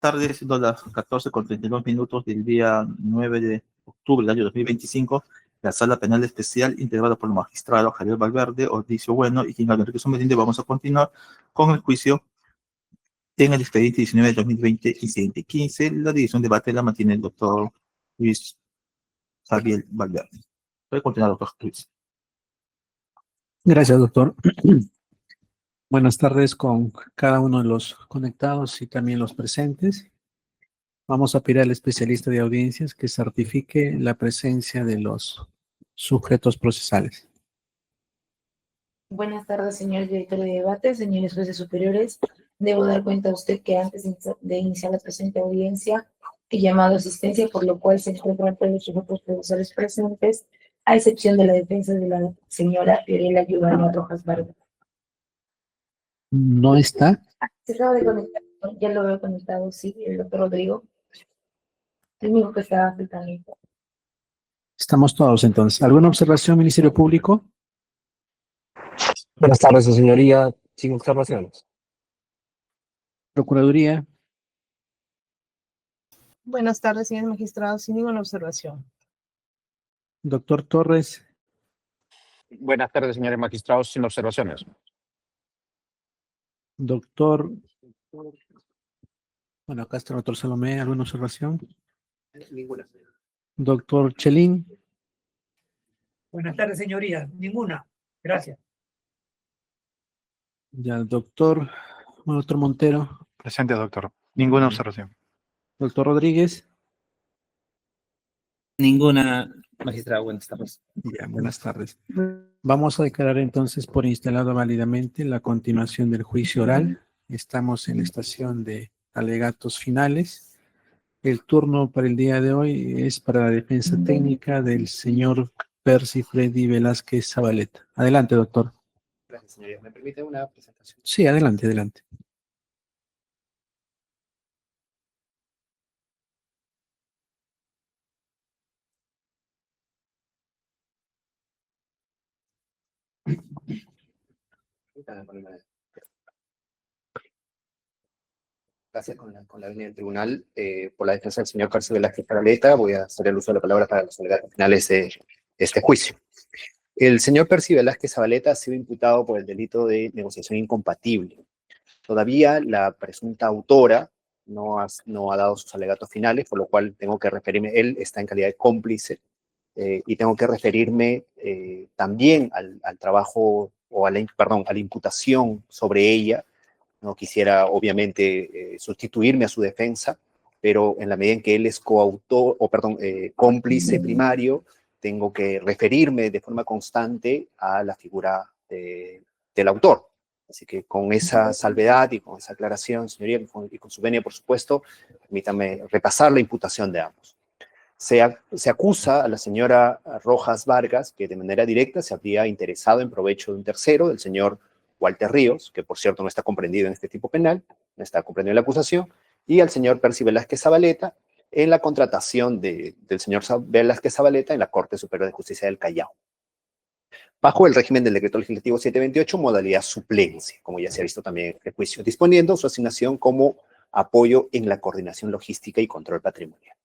Tardes, siendo las 14:32 del día 9 de octubre del año 2025, la Sala Penal Especial, integrada por el magistrado Javier Valverde, Ordicio Bueno y Quinaldo Enrique Somerinde, vamos a continuar con el juicio en el expediente 19 de 2020 y 115. La dirección de debate la mantiene el doctor Luis Javier Valverde. Puede continuar, doctor Luis. Gracias, doctor. Buenas tardes con cada uno de los conectados y también los presentes. Vamos a pedir al especialista de audiencias que certifique la presencia de los sujetos procesales. Buenas tardes, señor director de debate, señores jueces superiores. Debo dar cuenta a usted que antes de iniciar la presente audiencia he llamado a asistencia, por lo cual se encuentran todos los sujetos procesales presentes, a excepción de la defensa de la señora Fiorella Giovanna Rojas Vargas. ¿No está? Se acaba de conectar, ya lo veo conectado, sí, el doctor Rodrigo. El mismo que estaba afectando. Estamos todos entonces. ¿Alguna observación, Ministerio Público? Buenas tardes, su señoría. Sin observaciones. Procuraduría. Buenas tardes, señor magistrado. Sin ninguna observación. Doctor Torres. Buenas tardes, señores magistrados, sin observaciones. Doctor. Bueno, acá está el doctor Salomé. ¿Alguna observación? Ninguna. Doctor Chelín. Buenas tardes, señoría. Ninguna. Gracias. Ya, doctor Montero. Presente, doctor. Ninguna observación. Doctor Rodríguez. Ninguna, magistrado. Buenas tardes. Ya, buenas tardes. Vamos a declarar entonces por instalado válidamente la continuación del juicio oral. Estamos en la estación de alegatos finales. El turno para el día de hoy es para la defensa técnica del señor Percy Freddy Velázquez Zabaleta. Adelante, doctor. Gracias, señoría. ¿Me permite una presentación? Sí, adelante, adelante. Gracias con la venia del tribunal. Por la defensa del señor Percy Velázquez Zabaleta, voy a hacer el uso de la palabra para los alegatos finales de este juicio. El señor Percy Velázquez Zabaleta ha sido imputado por el delito de negociación incompatible. Todavía la presunta autora no ha dado sus alegatos finales, por lo cual tengo que referirme, él está en calidad de cómplice, y tengo que referirme también al trabajo, o a la imputación sobre ella. No quisiera, obviamente, sustituirme a su defensa, pero en la medida en que él es cómplice primario, tengo que referirme de forma constante a la figura del autor. Así que con esa salvedad y con esa aclaración, señoría, y con su venia, por supuesto, permítame repasar la imputación de ambos. Se acusa a la señora Rojas Vargas que de manera directa se habría interesado en provecho de un tercero, del señor Walter Ríos, que por cierto no está comprendido en este tipo penal, no está comprendido en la acusación, y al señor Percy Velázquez Zabaleta en la contratación del señor Velázquez Zabaleta en la Corte Superior de Justicia del Callao, bajo el régimen del Decreto Legislativo 728, modalidad suplencia, como ya se ha visto también en el juicio, disponiendo su asignación como apoyo en la coordinación logística y control patrimonial.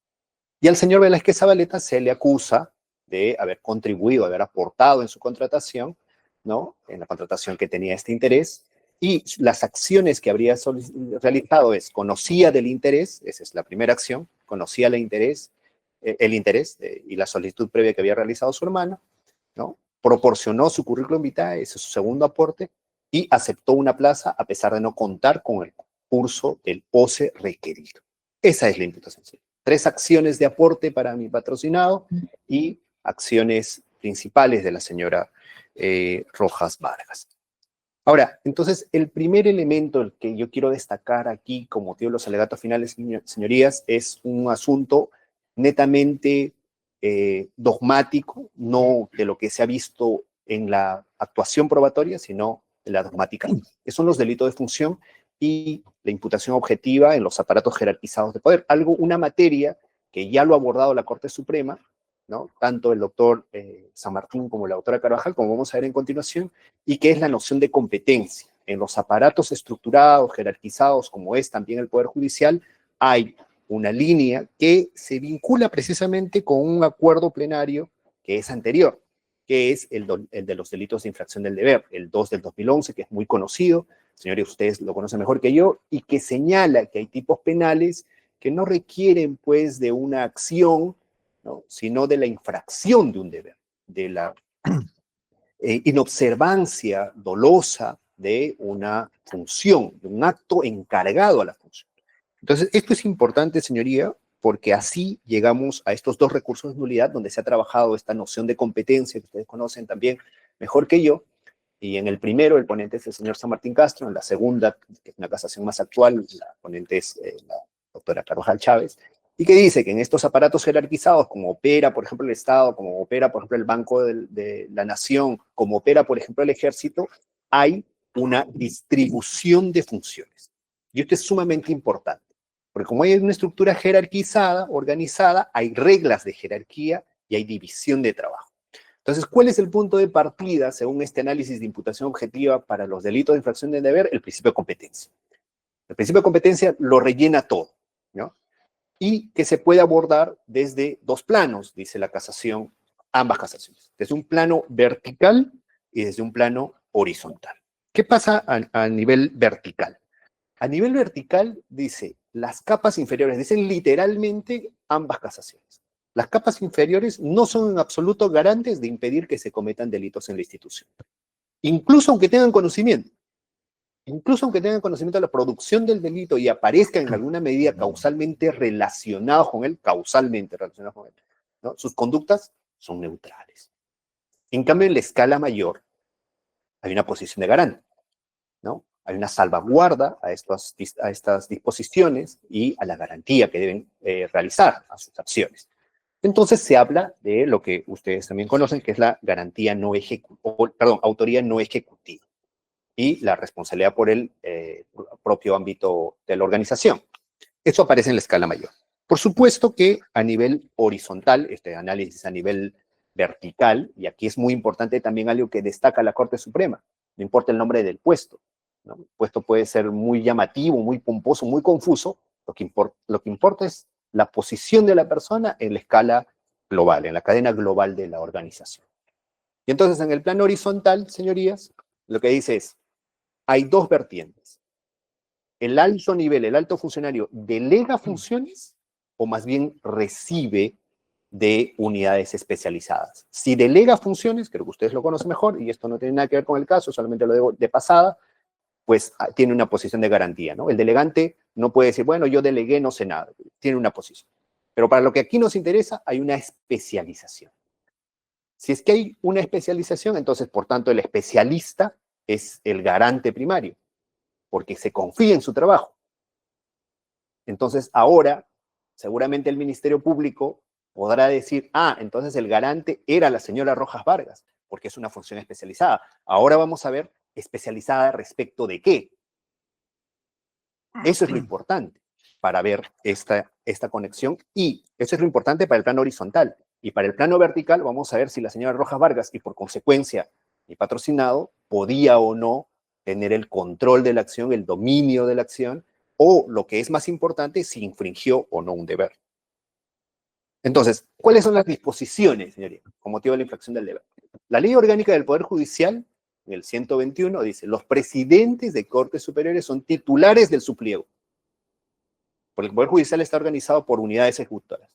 Y al señor Velázquez Zabaleta se le acusa de haber contribuido, haber aportado en su contratación, ¿no? En la contratación que tenía este interés, y las acciones que habría realizado es, conocía del interés, esa es la primera acción, conocía el interés y la solicitud previa que había realizado su hermano, ¿no? Proporcionó su currículum vitae, ese es su segundo aporte, y aceptó una plaza a pesar de no contar con el curso del OCE requerido. Esa es la imputación. 3 acciones de aporte para mi patrocinado y acciones principales de la señora Rojas Vargas. Ahora, entonces, el primer elemento el que yo quiero destacar aquí como motivo de los alegatos finales, señorías, es un asunto netamente dogmático, no de lo que se ha visto en la actuación probatoria, sino de la dogmática, que son los delitos de función y la imputación objetiva en los aparatos jerarquizados de poder. Una materia que ya lo ha abordado la Corte Suprema, ¿no? Tanto el doctor San Martín como la doctora Carvajal, como vamos a ver en continuación, y que es la noción de competencia. En los aparatos estructurados, jerarquizados, como es también el Poder Judicial, hay una línea que se vincula precisamente con un acuerdo plenario que es anterior, que es el de los delitos de infracción del deber, el 2 del 2011, que es muy conocido, señores, ustedes lo conocen mejor que yo, y que señala que hay tipos penales que no requieren, pues, de una acción, ¿no?, sino de la infracción de un deber, de la inobservancia dolosa de una función, de un acto encargado a la función. Entonces, esto es importante, señoría, porque así llegamos a estos dos recursos de nulidad donde se ha trabajado esta noción de competencia que ustedes conocen también mejor que yo. Y en el primero, el ponente es el señor San Martín Castro. En la segunda, que es una casación más actual, la ponente es la doctora Carvajal Chávez, y que dice que en estos aparatos jerarquizados, como opera, por ejemplo, el Estado, como opera, por ejemplo, el Banco de la Nación, como opera, por ejemplo, el Ejército, hay una distribución de funciones. Y esto es sumamente importante, porque como hay una estructura jerarquizada, organizada, hay reglas de jerarquía y hay división de trabajo. Entonces, ¿cuál es el punto de partida, según este análisis de imputación objetiva para los delitos de infracción de deber? El principio de competencia. El principio de competencia lo rellena todo, ¿no? Y que se puede abordar desde dos planos, dice la casación, ambas casaciones, desde un plano vertical y desde un plano horizontal. ¿Qué pasa a nivel vertical? A nivel vertical, dice, las capas inferiores, dicen literalmente ambas casaciones. Las capas inferiores no son en absoluto garantes de impedir que se cometan delitos en la institución. Incluso aunque tengan conocimiento. Incluso aunque tengan conocimiento de la producción del delito y aparezcan en alguna medida causalmente relacionados con él, ¿no?, sus conductas son neutrales. En cambio, en la escala mayor hay una posición de garante, ¿no? Hay una salvaguarda a estas disposiciones y a la garantía que deben realizar a sus acciones. Entonces se habla de lo que ustedes también conocen, que es la garantía no autoría no ejecutiva y la responsabilidad por el propio ámbito de la organización. Eso aparece en la escala mayor. Por supuesto que a nivel horizontal, este análisis a nivel vertical, y aquí es muy importante también algo que destaca la Corte Suprema, no importa el nombre del puesto, ¿no? El puesto puede ser muy llamativo, muy pomposo, muy confuso, lo que importa es la posición de la persona en la escala global, en la cadena global de la organización. Y entonces en el plano horizontal, señorías, lo que dice es, hay dos vertientes. El alto nivel, el alto funcionario, delega funciones o más bien recibe de unidades especializadas. Si delega funciones, creo que ustedes lo conocen mejor, y esto no tiene nada que ver con el caso, solamente lo digo de pasada, pues tiene una posición de garantía, ¿no? El delegante no puede decir, bueno, yo delegué, no sé nada, tiene una posición. Pero para lo que aquí nos interesa, hay una especialización. Si es que hay una especialización, entonces, por tanto, el especialista es el garante primario, porque se confía en su trabajo. Entonces, ahora, seguramente el Ministerio Público podrá decir, entonces el garante era la señora Rojas Vargas, porque es una función especializada. Ahora vamos a ver especializada respecto de qué. Eso es lo importante para ver esta conexión, y eso es lo importante para el plano horizontal. Y para el plano vertical vamos a ver si la señora Rojas Vargas, y por consecuencia mi patrocinado, podía o no tener el control de la acción, el dominio de la acción, o lo que es más importante, si infringió o no un deber. Entonces, ¿cuáles son las disposiciones, señoría, con motivo de la infracción del deber? La Ley Orgánica del Poder Judicial, en el 121, dice, los presidentes de Cortes Superiores son titulares del supliego. Porque el Poder Judicial está organizado por unidades ejecutoras.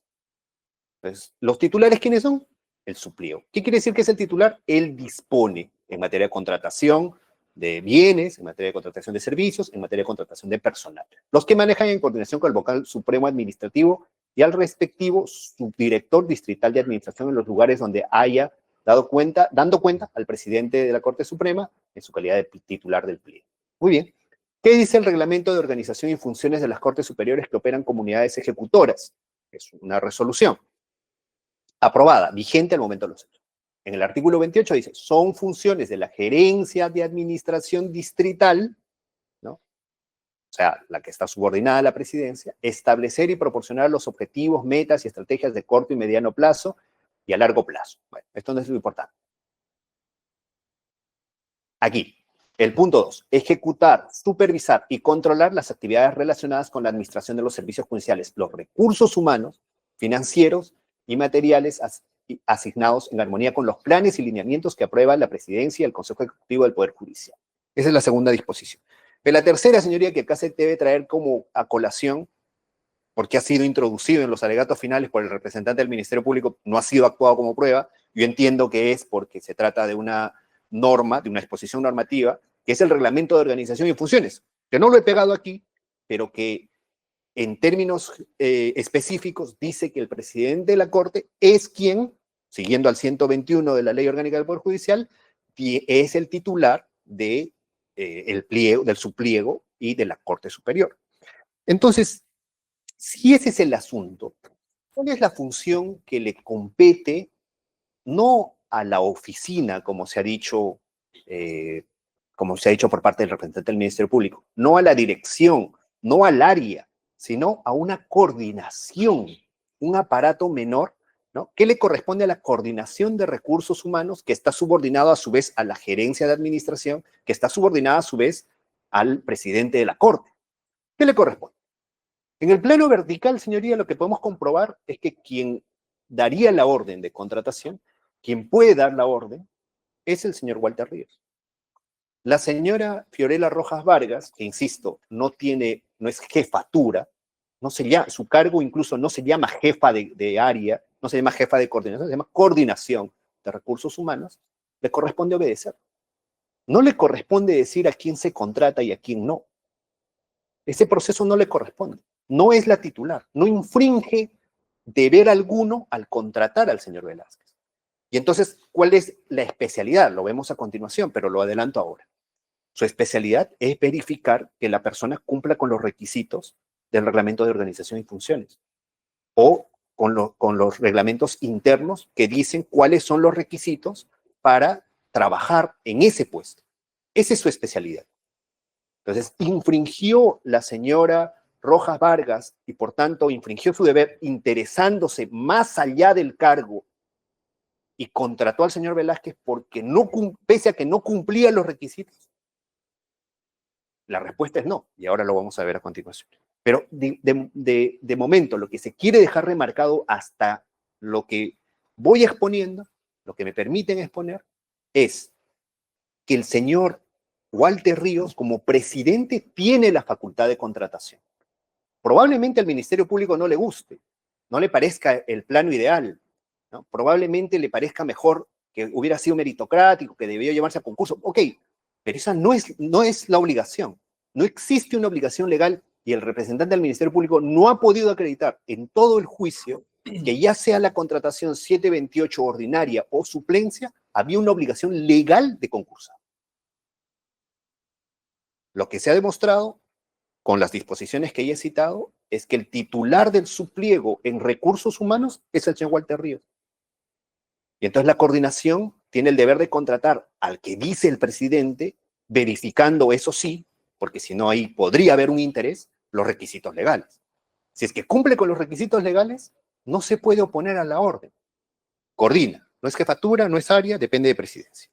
Entonces, ¿los titulares quiénes son? El supliego. ¿Qué quiere decir que es el titular? Él dispone en materia de contratación de bienes, en materia de contratación de servicios, en materia de contratación de personal. Los que manejan en coordinación con el vocal supremo administrativo y al respectivo subdirector distrital de administración en los lugares donde haya dando cuenta al presidente de la Corte Suprema en su calidad de titular del pliego. Muy bien. ¿Qué dice el reglamento de organización y funciones de las Cortes Superiores que operan comunidades ejecutoras? Es una resolución aprobada, vigente al momento de los hechos. En el artículo 28 dice, son funciones de la gerencia de administración distrital, ¿no? O sea, la que está subordinada a la presidencia, establecer y proporcionar los objetivos, metas y estrategias de corto y mediano plazo y a largo plazo. Bueno, esto no es lo importante. Aquí, El punto 2, ejecutar, supervisar y controlar las actividades relacionadas con la administración de los servicios judiciales, los recursos humanos, financieros y materiales asignados en armonía con los planes y lineamientos que aprueba la Presidencia y el Consejo Ejecutivo del Poder Judicial. Esa es la segunda disposición. Pero la tercera, señoría, que acá se debe traer como a colación, porque ha sido introducido en los alegatos finales por el representante del Ministerio Público, no ha sido actuado como prueba, yo entiendo que es porque se trata de una norma, de una disposición normativa, que es el Reglamento de Organización y Funciones, que no lo he pegado aquí, pero que en términos específicos dice que el presidente de la Corte es quien, siguiendo al 121 de la Ley Orgánica del Poder Judicial, es el titular de, el pliego, del subpliego y de la Corte Superior. Entonces, si ese es el asunto, ¿cuál es la función que le compete no a la oficina, como se ha dicho por parte del representante del Ministerio Público, no a la dirección, no al área, sino a una coordinación, un aparato menor, ¿no? ¿Qué le corresponde a la coordinación de recursos humanos, que está subordinado a su vez a la gerencia de administración, que está subordinada a su vez al presidente de la Corte? ¿Qué le corresponde? En el plano vertical, señoría, lo que podemos comprobar es que quien daría la orden de contratación, quien puede dar la orden, es el señor Walter Ríos. La señora Fiorella Rojas Vargas, que insisto, no es jefatura, su cargo incluso no se llama jefa de área, no se llama jefa de coordinación, se llama coordinación de recursos humanos, le corresponde obedecer. No le corresponde decir a quién se contrata y a quién no. Ese proceso no le corresponde. No es la titular, no infringe deber alguno al contratar al señor Velázquez. Y entonces, ¿cuál es la especialidad? Lo vemos a continuación, pero lo adelanto ahora. Su especialidad es verificar que la persona cumpla con los requisitos del Reglamento de Organización y Funciones o con los reglamentos internos que dicen cuáles son los requisitos para trabajar en ese puesto. Esa es su especialidad. Entonces, infringió la señora Rojas Vargas y por tanto infringió su deber interesándose más allá del cargo y contrató al señor Velázquez porque pese a que no cumplía los requisitos. La respuesta es no, y ahora lo vamos a ver a continuación. Pero de momento, lo que se quiere dejar remarcado hasta lo que voy exponiendo, lo que me permiten exponer, es que el señor Walter Ríos, como presidente, tiene la facultad de contratación. Probablemente al Ministerio Público no le guste, no le parezca el plano ideal, ¿no? Probablemente le parezca mejor que hubiera sido meritocrático, que debió llevarse a concurso. Ok, pero esa no es la obligación. No existe una obligación legal y el representante del Ministerio Público no ha podido acreditar en todo el juicio que ya sea la contratación 728 ordinaria o suplencia, había una obligación legal de concursar. Lo que se ha demostrado con las disposiciones que ya he citado es que el titular del subpliego en recursos humanos es el señor Walter Ríos. Y entonces la coordinación tiene el deber de contratar al que dice el presidente, verificando, eso sí, porque si no ahí podría haber un interés, los requisitos legales. Si es que cumple con los requisitos legales, no se puede oponer a la orden. Coordina. No es jefatura, no es área, depende de presidencia.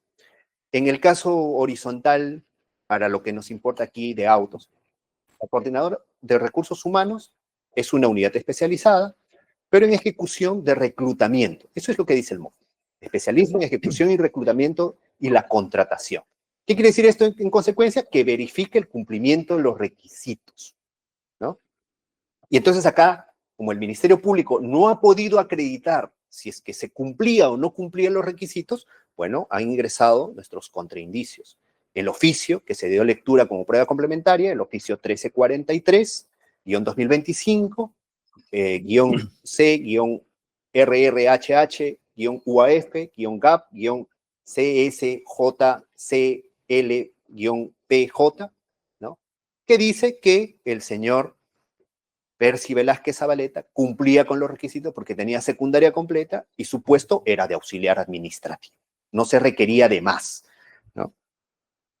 En el caso horizontal, para lo que nos importa aquí de autos, la coordinadora de recursos humanos es una unidad especializada, pero en ejecución de reclutamiento. Eso es lo que dice el MOF. Especialismo en ejecución y reclutamiento y la contratación. ¿Qué quiere decir esto en consecuencia? Que verifique el cumplimiento de los requisitos, ¿no? Y entonces acá, como el Ministerio Público no ha podido acreditar si es que se cumplía o no cumplían los requisitos, bueno, han ingresado nuestros contraindicios. El oficio que se dio lectura como prueba complementaria, el oficio 1343-2025, C-RRHH-UAF-GAP-CSJCL-PJ, ¿no? Que dice que el señor Percy Velázquez Zabaleta cumplía con los requisitos porque tenía secundaria completa y su puesto era de auxiliar administrativo. No se requería de más, ¿no?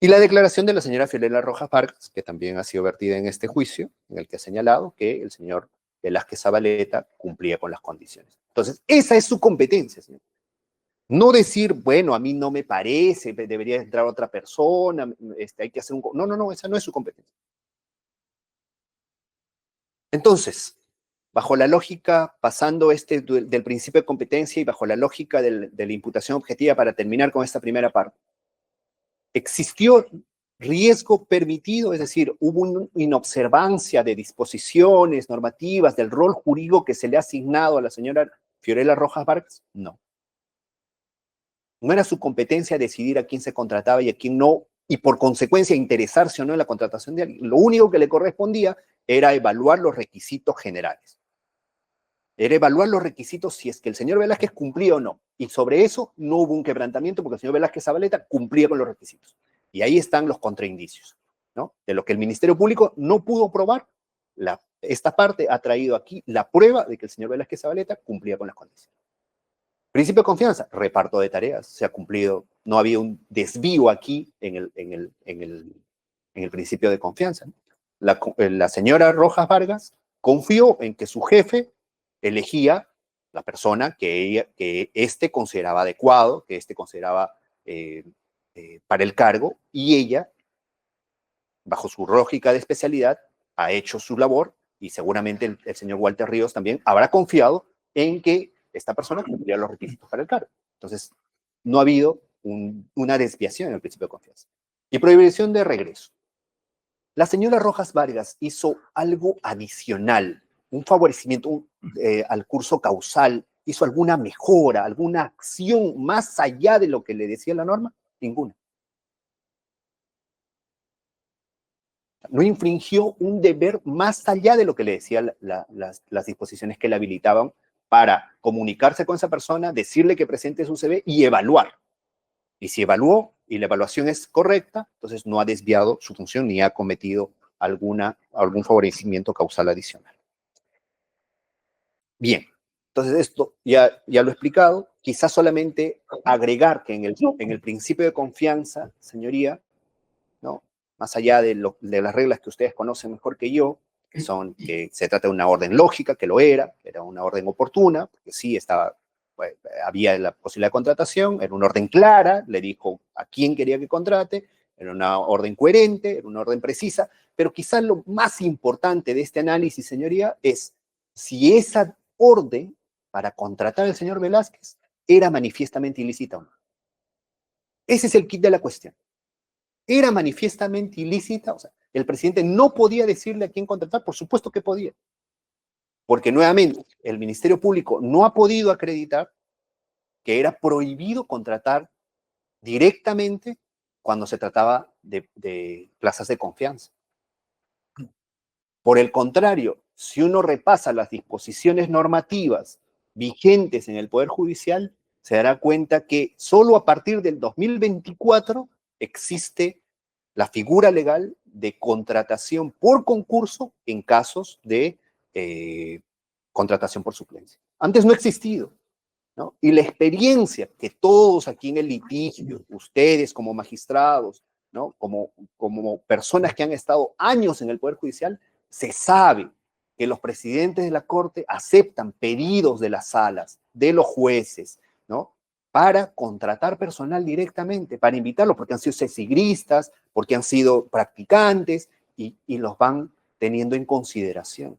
Y la declaración de la señora Fiorella Rojas Vargas, que también ha sido vertida en este juicio, en el que ha señalado que el señor Velázquez Zabaleta cumplía con las condiciones. Entonces, esa es su competencia, señor. No decir, bueno, a mí no me parece, debería entrar otra persona, hay que hacer un... No, esa no es su competencia. Entonces, bajo la lógica, pasando del principio de competencia y bajo la lógica de la imputación objetiva para terminar con esta primera parte, ¿existió riesgo permitido? Es decir, ¿hubo una inobservancia de disposiciones normativas del rol jurídico que se le ha asignado a la señora Fiorella Rojas Vargas? No. No era su competencia decidir a quién se contrataba y a quién no, y por consecuencia interesarse o no en la contratación de alguien. Lo único que le correspondía era evaluar los requisitos generales. Era evaluar los requisitos si es que el señor Velázquez cumplía o no. Y sobre eso no hubo un quebrantamiento porque el señor Velázquez Zabaleta cumplía con los requisitos. Y ahí están los contraindicios, ¿no? De lo que el Ministerio Público no pudo probar. Esta parte ha traído aquí la prueba de que el señor Velázquez Zabaleta cumplía con las condiciones. Principio de confianza, reparto de tareas, se ha cumplido, no había un desvío aquí en el principio de confianza. La señora Rojas Vargas confió en que su jefe elegía la persona que éste consideraba adecuado, que éste consideraba para el cargo, y ella, bajo su lógica de especialidad, ha hecho su labor, y seguramente el señor Walter Ríos también habrá confiado en que esta persona cumplía los requisitos para el cargo. Entonces, no ha habido una desviación en el principio de confianza. Y prohibición de regreso. La señora Rojas Vargas hizo algo adicional, un favorecimiento al curso causal, hizo alguna mejora, alguna acción más allá de lo que le decía la norma, ninguna. No infringió un deber más allá de lo que le decían las disposiciones que le habilitaban para comunicarse con esa persona, decirle que presente su CV y evaluar. Y si evaluó y la evaluación es correcta, entonces no ha desviado su función ni ha cometido algún favorecimiento causal adicional. Bien, entonces esto ya lo he explicado. Quizás solamente agregar que en el principio de confianza, señoría, ¿no? Más allá de las reglas que ustedes conocen mejor que yo, que son que se trata de una orden lógica, que lo era una orden oportuna, porque sí había la posibilidad de contratación, era una orden clara, le dijo a quién quería que contrate, era una orden coherente, era una orden precisa, pero quizás lo más importante de este análisis, señoría, es si esa orden para contratar al señor Velázquez era manifiestamente ilícita o no. Ese es el kit de la cuestión. ¿Era manifiestamente ilícita? O sea, el presidente no podía decirle a quién contratar, por supuesto que podía. Porque nuevamente, el Ministerio Público no ha podido acreditar que era prohibido contratar directamente cuando se trataba de plazas de confianza. Por el contrario, si uno repasa las disposiciones normativas vigentes en el Poder Judicial, se dará cuenta que solo a partir del 2024 existe la figura legal de contratación por concurso en casos de contratación por suplencia. Antes no ha existido, ¿no? Y la experiencia que todos aquí en el litigio, ustedes como magistrados, ¿no? como personas que han estado años en el Poder Judicial, se sabe que los presidentes de la Corte aceptan pedidos de las salas, de los jueces, ¿no? Para contratar personal directamente, para invitarlos, porque han sido cesigristas, porque han sido practicantes, y los van teniendo en consideración.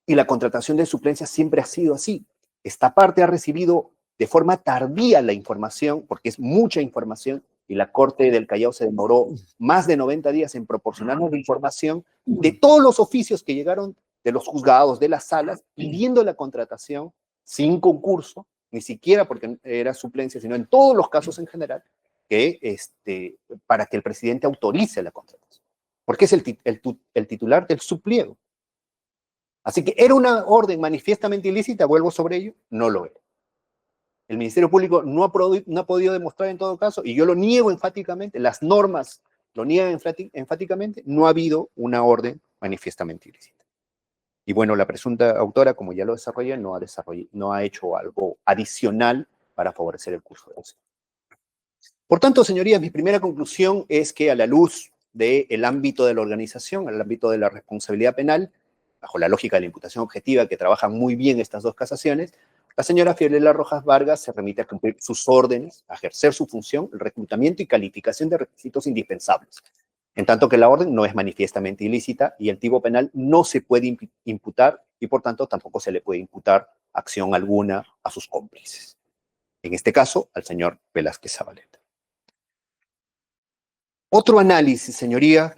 Y la contratación de suplencia siempre ha sido así. Esta parte ha recibido de forma tardía la información, porque es mucha información, y la Corte del Callao se demoró más de 90 días en proporcionarnos la información de todos los oficios que llegaron de los juzgados, de las salas, pidiendo la contratación sin concurso, ni siquiera porque era suplencia, sino en todos los casos en general, para que el presidente autorice la contratación. Porque es el titular del subpliego. Así que era una orden manifiestamente ilícita, vuelvo sobre ello, no lo era. El Ministerio Público no ha podido demostrar en todo caso, y yo lo niego enfáticamente, las normas lo niegan enfáticamente, no ha habido una orden manifiestamente ilícita. Y bueno, la presunta autora, como ya lo desarrollé, no ha hecho algo adicional para favorecer el curso de acción. Por tanto, señorías, mi primera conclusión es que a la luz del ámbito de la organización, al ámbito de la responsabilidad penal, bajo la lógica de la imputación objetiva, que trabajan muy bien estas dos casaciones, La señora Fiorella Rojas Vargas se remite a cumplir sus órdenes, a ejercer su función, el reclutamiento y calificación de requisitos indispensables, en tanto que la orden no es manifiestamente ilícita y el tipo penal no se puede imputar y por tanto tampoco se le puede imputar acción alguna a sus cómplices. En este caso, al señor Velázquez Zabaleta. Otro análisis, señoría,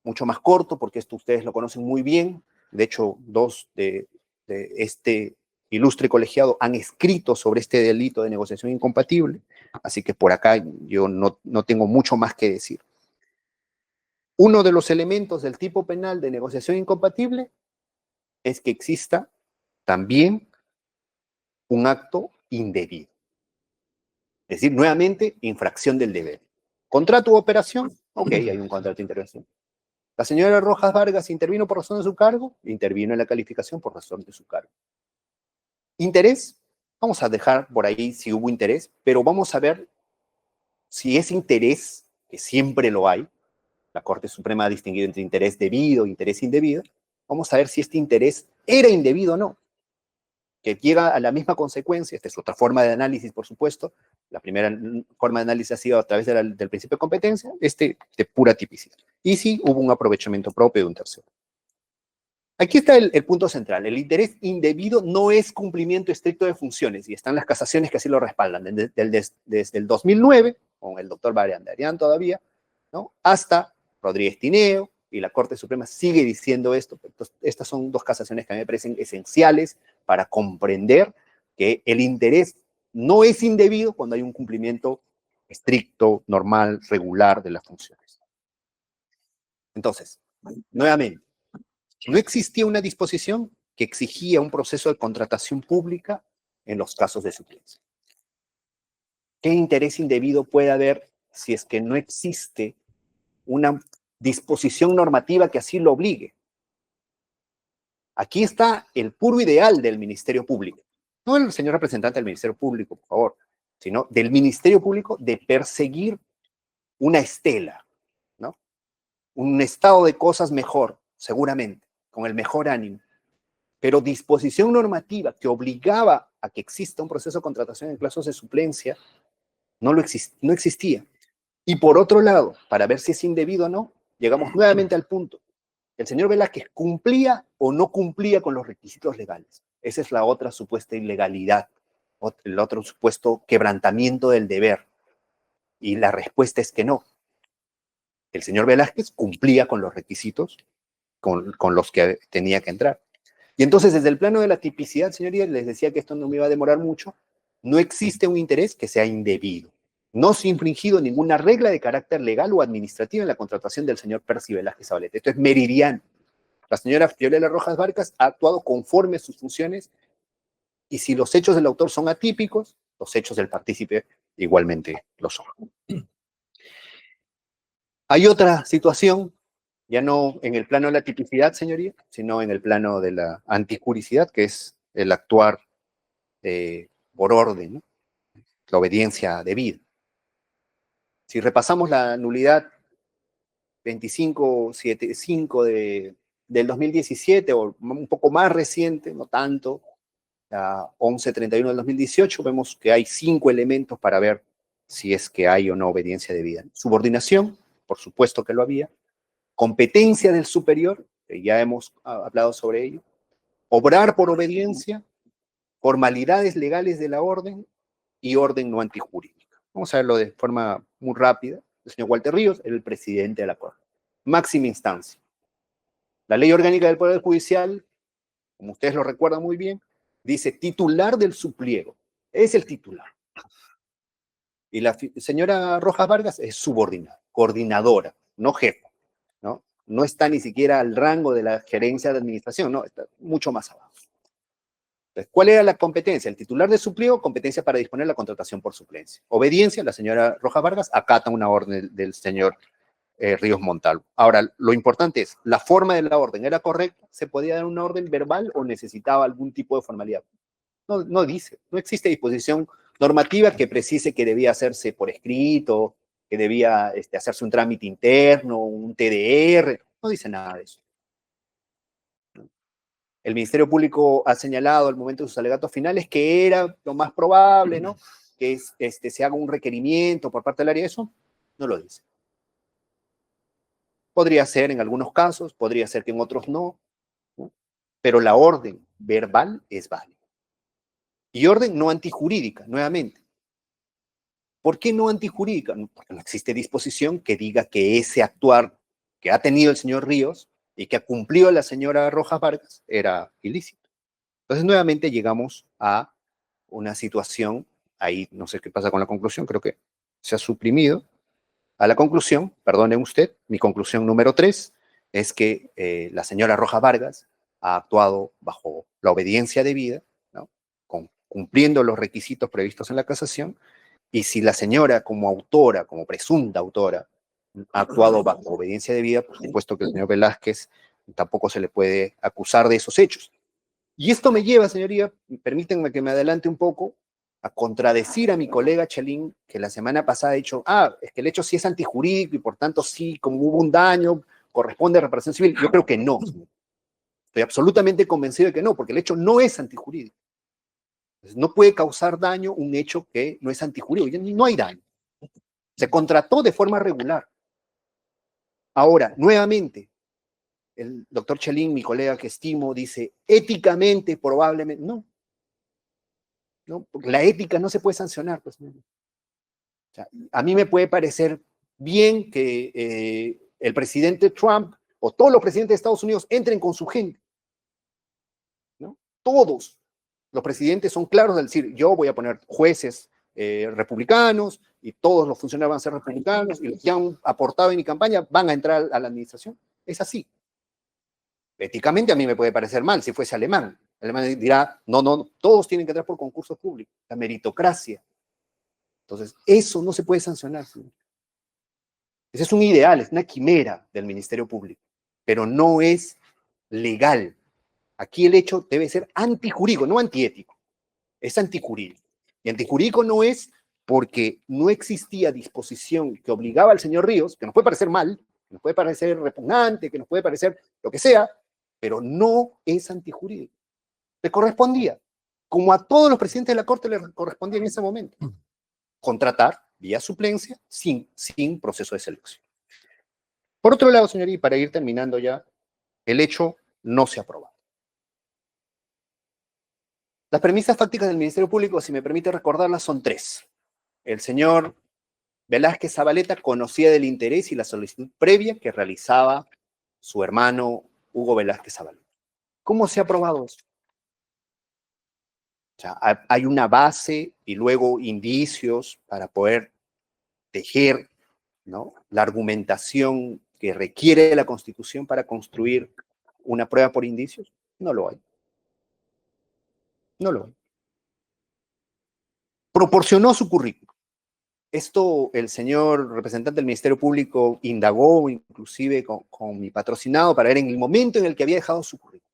mucho más corto, porque esto ustedes lo conocen muy bien. De hecho, dos de este ilustre colegiado han escrito sobre este delito de negociación incompatible, así que por acá yo no tengo mucho más que decir. Uno de los elementos del tipo penal de negociación incompatible es que exista también un acto indebido. Es decir, nuevamente, infracción del deber. ¿Contrato u operación? Ok, hay un contrato de intervención. La señora Rojas Vargas intervino por razón de su cargo, intervino en la calificación por razón de su cargo. ¿Interés? Vamos a dejar por ahí si hubo interés, pero vamos a ver si ese interés, que siempre lo hay, la Corte Suprema ha distinguido entre interés debido e interés indebido, vamos a ver si este interés era indebido o no, que llega a la misma consecuencia. Esta es otra forma de análisis, por supuesto. La primera forma de análisis ha sido a través del principio de competencia, de pura tipicidad. Y sí hubo un aprovechamiento propio de un tercero. Aquí está el punto central. El interés indebido no es cumplimiento estricto de funciones, y están las casaciones que así lo respaldan, desde el 2009, con el doctor Barandarian todavía, ¿no?, hasta Rodríguez Tineo, y la Corte Suprema sigue diciendo esto. Entonces, estas son dos casaciones que a mí me parecen esenciales para comprender que el interés no es indebido cuando hay un cumplimiento estricto, normal, regular de las funciones. Entonces, nuevamente, no existía una disposición que exigía un proceso de contratación pública en los casos de suplencia. ¿Qué interés indebido puede haber si es que no existe una disposición normativa que así lo obligue? Aquí está el puro ideal del Ministerio Público. No el señor representante del Ministerio Público, por favor, sino del Ministerio Público, de perseguir una estela, ¿no? Un estado de cosas mejor, seguramente, con el mejor ánimo. Pero disposición normativa que obligaba a que exista un proceso de contratación en casos de suplencia no existía. Y por otro lado, para ver si es indebido o no, llegamos nuevamente al punto. ¿El señor Velázquez cumplía o no cumplía con los requisitos legales? Esa es la otra supuesta ilegalidad, el otro supuesto quebrantamiento del deber. Y la respuesta es que no. El señor Velázquez cumplía con los requisitos con los que tenía que entrar. Y entonces, desde el plano de la tipicidad, señorías, les decía que esto no me iba a demorar mucho, no existe un interés que sea indebido. No se ha infringido ninguna regla de carácter legal o administrativa en la contratación del señor Percy Velázquez Zabaleta. Esto es meridiano. La señora Fiorella Rojas Vargas ha actuado conforme a sus funciones, y si los hechos del autor son atípicos, los hechos del partícipe igualmente lo son. Hay otra situación, ya no en el plano de la tipicidad, señoría, sino en el plano de la antijuricidad, que es el actuar por orden, ¿no?, la obediencia debida. Si repasamos la nulidad 2575 del 2017, o un poco más reciente, no tanto, la 1131 del 2018, vemos que hay 5 elementos para ver si es que hay o no obediencia debida. Subordinación, por supuesto que lo había. Competencia del superior, que ya hemos hablado sobre ello. Obrar por obediencia, formalidades legales de la orden y orden no antijurídica. Vamos a verlo de forma muy rápida. El señor Walter Ríos era el presidente de la Corte. Máxima instancia. La Ley Orgánica del Poder Judicial, como ustedes lo recuerdan muy bien, dice titular del supliego. Es el titular. Y la señora Rojas Vargas es subordinada, coordinadora, no jefa, ¿no? No está ni siquiera al rango de la gerencia de administración, no, está mucho más abajo. Entonces, ¿cuál era la competencia? El titular del supliego, competencia para disponer la contratación por suplencia. Obediencia, la señora Rojas Vargas acata una orden del señor Ríos Montalvo. Ahora, lo importante es, ¿la forma de la orden era correcta? ¿Se podía dar una orden verbal o necesitaba algún tipo de formalidad? No dice, no existe disposición normativa que precise que debía hacerse por escrito, que debía hacerse un trámite interno, un TDR, no dice nada de eso. El Ministerio Público ha señalado al momento de sus alegatos finales que era lo más probable, ¿no? Que se haga un requerimiento por parte del área. Eso no lo dice. Podría ser en algunos casos, podría ser que en otros no, ¿no? Pero la orden verbal es válida. Y orden no antijurídica, nuevamente. ¿Por qué no antijurídica? Porque no existe disposición que diga que ese actuar que ha tenido el señor Ríos y que ha cumplido la señora Rojas Vargas era ilícito. Entonces, nuevamente llegamos a una situación, ahí no sé qué pasa con la conclusión, creo que se ha suprimido. A la conclusión, perdone usted, mi conclusión número 3 es que la señora Rojas Vargas ha actuado bajo la obediencia debida, ¿no? Cumpliendo los requisitos previstos en la casación, y si la señora como autora, como presunta autora, ha actuado bajo obediencia debida, por supuesto que el señor Velázquez tampoco se le puede acusar de esos hechos. Y esto me lleva, señoría, permítanme que me adelante un poco, a contradecir a mi colega Chelín, que la semana pasada ha dicho, es que el hecho sí es antijurídico y por tanto sí, como hubo un daño, corresponde a reparación civil. Yo creo que no. Estoy absolutamente convencido de que no, porque el hecho no es antijurídico. Entonces, no puede causar daño un hecho que no es antijurídico. No hay daño. Se contrató de forma regular. Ahora, nuevamente, el doctor Chelín, mi colega que estimo, dice, éticamente, probablemente, no. ¿No? Porque la ética no se puede sancionar. Pues, ¿no? O sea, a mí me puede parecer bien que el presidente Trump o todos los presidentes de Estados Unidos entren con su gente. ¿No? Todos los presidentes son claros al decir, yo voy a poner jueces republicanos y todos los funcionarios van a ser republicanos y los que han aportado en mi campaña van a entrar a la administración. Es así. Éticamente a mí me puede parecer mal si fuese alemán. El alemán dirá, no, todos tienen que entrar por concursos públicos, la meritocracia. Entonces, eso no se puede sancionar, señor. Ese es un ideal, es una quimera del Ministerio Público, pero no es legal. Aquí el hecho debe ser antijurídico, no antiético, es antijurídico. Y antijurídico no es porque no existía disposición que obligaba al señor Ríos, que nos puede parecer mal, que nos puede parecer repugnante, que nos puede parecer lo que sea, pero no es antijurídico. Le correspondía, como a todos los presidentes de la Corte le correspondía en ese momento, contratar vía suplencia sin proceso de selección. Por otro lado, señoría, y para ir terminando ya, el hecho no se ha aprobado. Las premisas fácticas del Ministerio Público, si me permite recordarlas, son 3. El señor Velázquez Zabaleta conocía del interés y la solicitud previa que realizaba su hermano Hugo Velázquez Zabaleta. ¿Cómo se ha aprobado eso? O sea, hay una base y luego indicios para poder tejer, ¿no?, la argumentación que requiere la Constitución para construir una prueba por indicios. No lo hay. No lo hay. Proporcionó su currículum. Esto el señor representante del Ministerio Público indagó inclusive con mi patrocinado para ver en el momento en el que había dejado su currículum.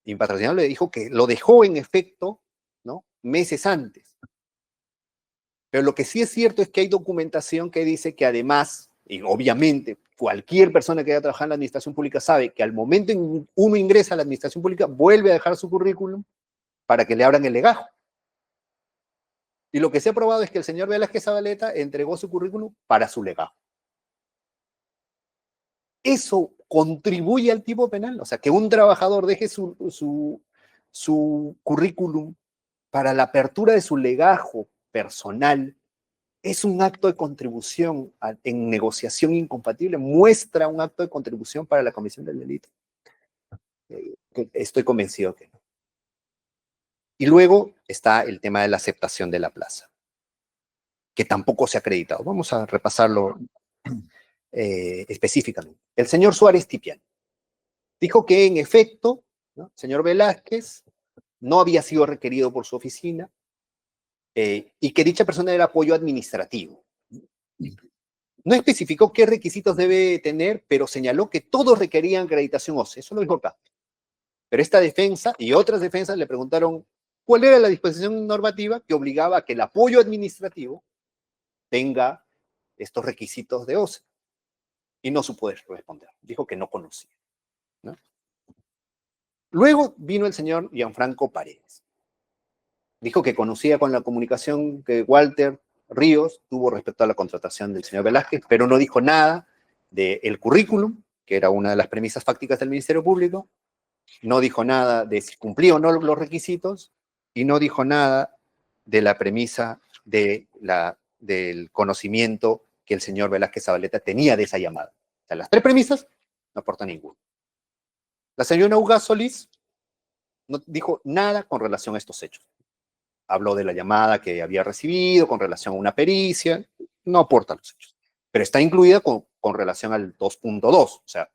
Y mi patrocinado le dijo que lo dejó en efecto, ¿no?, meses antes. Pero lo que sí es cierto es que hay documentación que dice que además, y obviamente cualquier persona que haya trabajado en la administración pública sabe que al momento en que uno ingresa a la administración pública vuelve a dejar su currículum para que le abran el legajo. Y lo que se ha probado es que el señor Velázquez Zabaleta entregó su currículum para su legajo. ¿Eso contribuye al tipo penal? O sea, que un trabajador deje su currículum para la apertura de su legajo personal, es un acto de contribución en negociación incompatible, muestra un acto de contribución para la comisión del delito. Estoy convencido que no. Y luego está el tema de la aceptación de la plaza, que tampoco se ha acreditado. Vamos a repasarlo específicamente. El señor Suárez Tipián dijo que en efecto, ¿no?, el señor Velázquez no había sido requerido por su oficina y que dicha persona era apoyo administrativo. No especificó qué requisitos debe tener, pero señaló que todos requerían acreditación OCE. Eso lo dijo acá. Pero esta defensa y otras defensas le preguntaron cuál era la disposición normativa que obligaba a que el apoyo administrativo tenga estos requisitos de OCE. Y no supo responder. Dijo que no conocía, ¿no? Luego vino el señor Gianfranco Paredes. Dijo que conocía con la comunicación que Walter Ríos tuvo respecto a la contratación del señor Velázquez, pero no dijo nada del currículum, que era una de las premisas fácticas del Ministerio Público, no dijo nada de si cumplía o no los requisitos, y no dijo nada de la premisa del conocimiento que el señor Velázquez Zabaleta tenía de esa llamada. O sea, las tres premisas no aporta ninguna. La señora Uga Solís no dijo nada con relación a estos hechos. Habló de la llamada que había recibido con relación a una pericia, no aporta los hechos. Pero está incluida con relación al 2.2. O sea,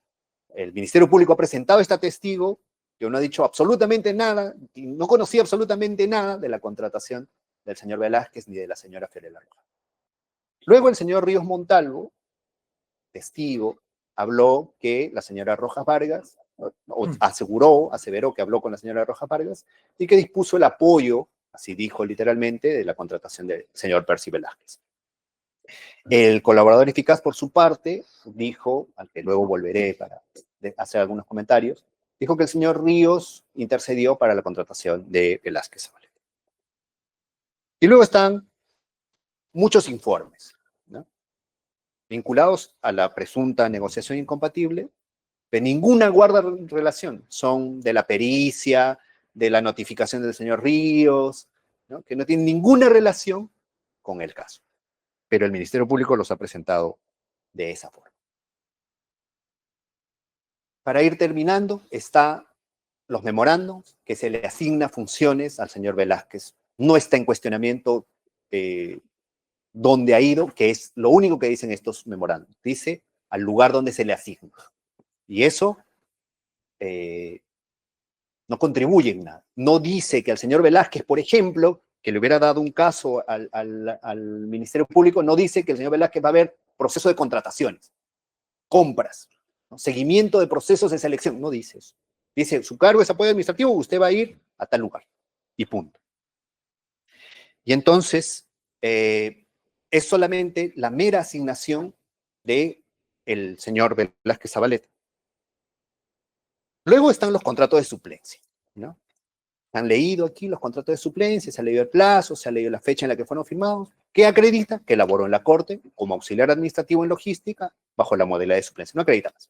el Ministerio Público ha presentado esta testigo que no ha dicho absolutamente nada, y no conocía absolutamente nada de la contratación del señor Velázquez ni de la señora Fiorella Rojas. Luego el señor Ríos Montalvo, testigo, habló que la señora Rojas Vargas, aseveró que habló con la señora Rojas Vargas y que dispuso el apoyo, así dijo literalmente, de la contratación del señor Percy Velázquez. El colaborador eficaz, por su parte, dijo, al que luego volveré para hacer algunos comentarios, dijo que el señor Ríos intercedió para la contratación de Velázquez Zabaleta. Y luego están muchos informes, ¿no?, vinculados a la presunta negociación incompatible, que ninguna guarda relación, son de la pericia, de la notificación del señor Ríos, ¿no?, que no tienen ninguna relación con el caso. Pero el Ministerio Público los ha presentado de esa forma. Para ir terminando, está los memorandos, que se le asigna funciones al señor Velázquez. No está en cuestionamiento dónde ha ido, que es lo único que dicen estos memorandos. Dice al lugar donde se le asigna. Y eso no contribuye en nada. No dice que al señor Velázquez, por ejemplo, que le hubiera dado un caso al Ministerio Público, no dice que el señor Velázquez va a haber proceso de contrataciones, compras, ¿no?, seguimiento de procesos de selección. No dice eso. Dice, su cargo es apoyo administrativo, usted va a ir a tal lugar. Y punto. Y entonces, es solamente la mera asignación del señor Velázquez Zabaleta. Luego están los contratos de suplencia, ¿no? Han leído aquí los contratos de suplencia, se ha leído el plazo, se ha leído la fecha en la que fueron firmados, que acredita que elaboró en la Corte como auxiliar administrativo en logística bajo la modalidad de suplencia. No acredita más.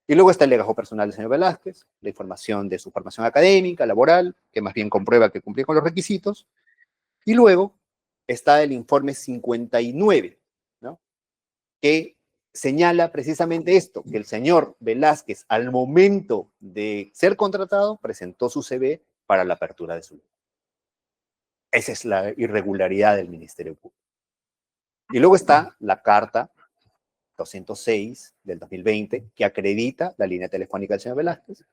Y luego está el legajo personal del señor Velázquez, la información de su formación académica, laboral, que más bien comprueba que cumplía con los requisitos. Y luego está el informe 59, ¿no?, que señala precisamente esto, que el señor Velázquez, al momento de ser contratado, presentó su CV para la apertura de su libro. Esa es la irregularidad del Ministerio Público. Y luego está la carta 206 del 2020, que acredita la línea telefónica del señor Velázquez,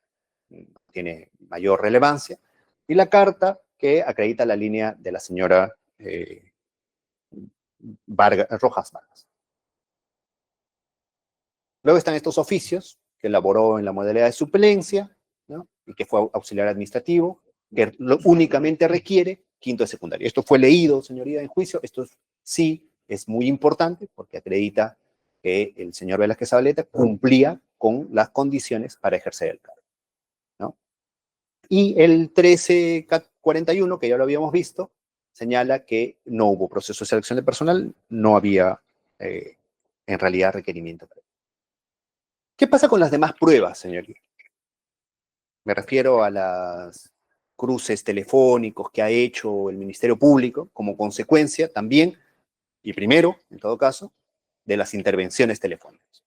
tiene mayor relevancia, y la carta que acredita la línea de la señora Rojas Vargas. Luego están estos oficios que elaboró en la modalidad de suplencia, ¿no?, y que fue auxiliar administrativo, que únicamente requiere quinto de secundaria. Esto fue leído, señoría, en juicio. Esto sí es muy importante porque acredita que el señor Velázquez Zabaleta cumplía con las condiciones para ejercer el cargo, ¿no? Y el 1341, que ya lo habíamos visto, señala que no hubo proceso de selección de personal, no había en realidad requerimiento. ¿Qué pasa con las demás pruebas, señoría? Me refiero a las cruces telefónicos que ha hecho el Ministerio Público como consecuencia también, y primero, en todo caso, de las intervenciones telefónicas.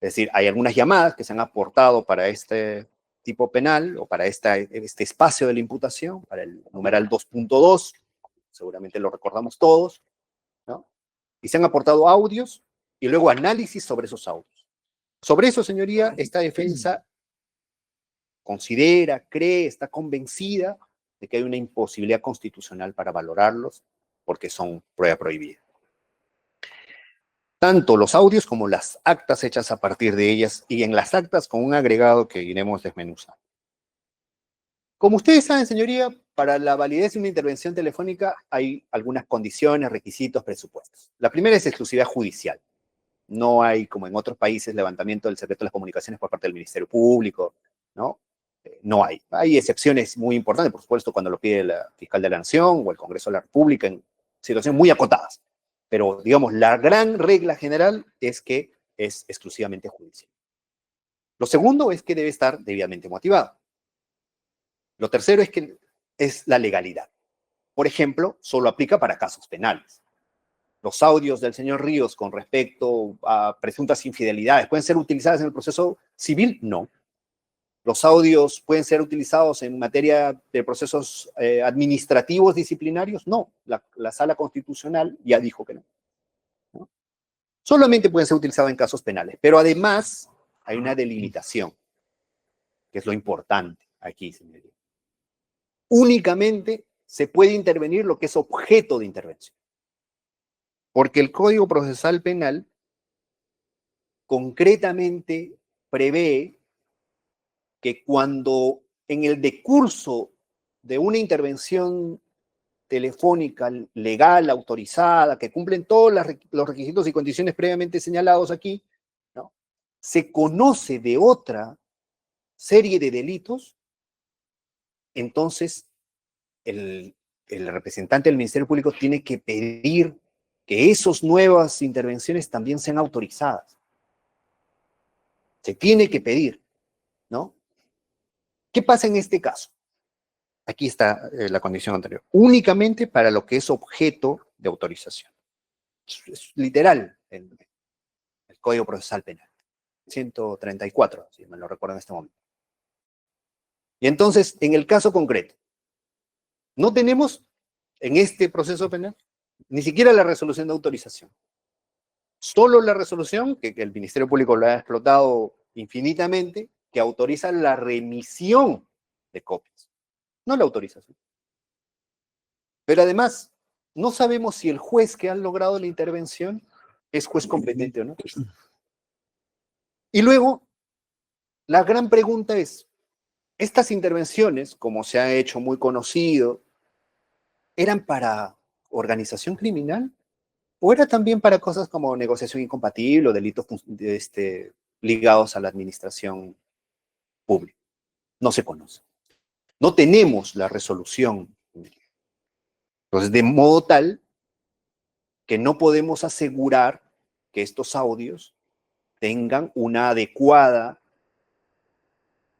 Es decir, hay algunas llamadas que se han aportado para este tipo penal o para este espacio de la imputación, para el numeral 2.2, seguramente lo recordamos todos, ¿no? Y se han aportado audios y luego análisis sobre esos audios. Sobre eso, señoría, esta defensa considera, cree, está convencida de que hay una imposibilidad constitucional para valorarlos porque son prueba prohibida. Tanto los audios como las actas hechas a partir de ellas, y en las actas con un agregado que iremos desmenuzando. Como ustedes saben, señoría, para la validez de una intervención telefónica hay algunas condiciones, requisitos, presupuestos. La primera es exclusividad judicial. No hay, como en otros países, levantamiento del secreto de las comunicaciones por parte del Ministerio Público, ¿no? no hay. Hay excepciones muy importantes, por supuesto, cuando lo pide el fiscal de la Nación o el Congreso de la República en situaciones muy acotadas. Pero, digamos, la gran regla general es que es exclusivamente judicial. Lo segundo es que debe estar debidamente motivado. Lo tercero es que es la legalidad. Por ejemplo, solo aplica para casos penales. Los audios del señor Ríos con respecto a presuntas infidelidades, ¿pueden ser utilizados en el proceso civil? No. ¿Los audios pueden ser utilizados en materia de procesos administrativos disciplinarios? No. La Sala Constitucional ya dijo que no. ¿No? Solamente pueden ser utilizados en casos penales. Pero además hay una delimitación, que es lo importante aquí, señoría. Únicamente se puede intervenir lo que es objeto de intervención. Porque el Código Procesal Penal concretamente prevé que cuando en el decurso de una intervención telefónica legal, autorizada, que cumplen todos los requisitos y condiciones previamente señalados aquí, ¿no?, se conoce de otra serie de delitos, entonces el representante del Ministerio Público tiene que pedir que esas nuevas intervenciones también sean autorizadas. Se tiene que pedir, ¿no? ¿Qué pasa en este caso? Aquí está la condición anterior. Únicamente para lo que es objeto de autorización. Es literal el Código Procesal Penal. 134, si me lo recuerdo en este momento. Y entonces, en el caso concreto, no tenemos en este proceso penal ni siquiera la resolución de autorización. Solo la resolución, que el Ministerio Público lo ha explotado infinitamente, que autoriza la remisión de copias, no la autorización. Pero además, no sabemos si el juez que ha logrado la intervención es juez competente o no. Y luego, la gran pregunta es, estas intervenciones, como se ha hecho muy conocido, ¿eran para organización criminal? ¿O era también para cosas como negociación incompatible o delitos ligados a la administración pública? No se conoce. No tenemos la resolución. Entonces, de modo tal que no podemos asegurar que estos audios tengan una adecuada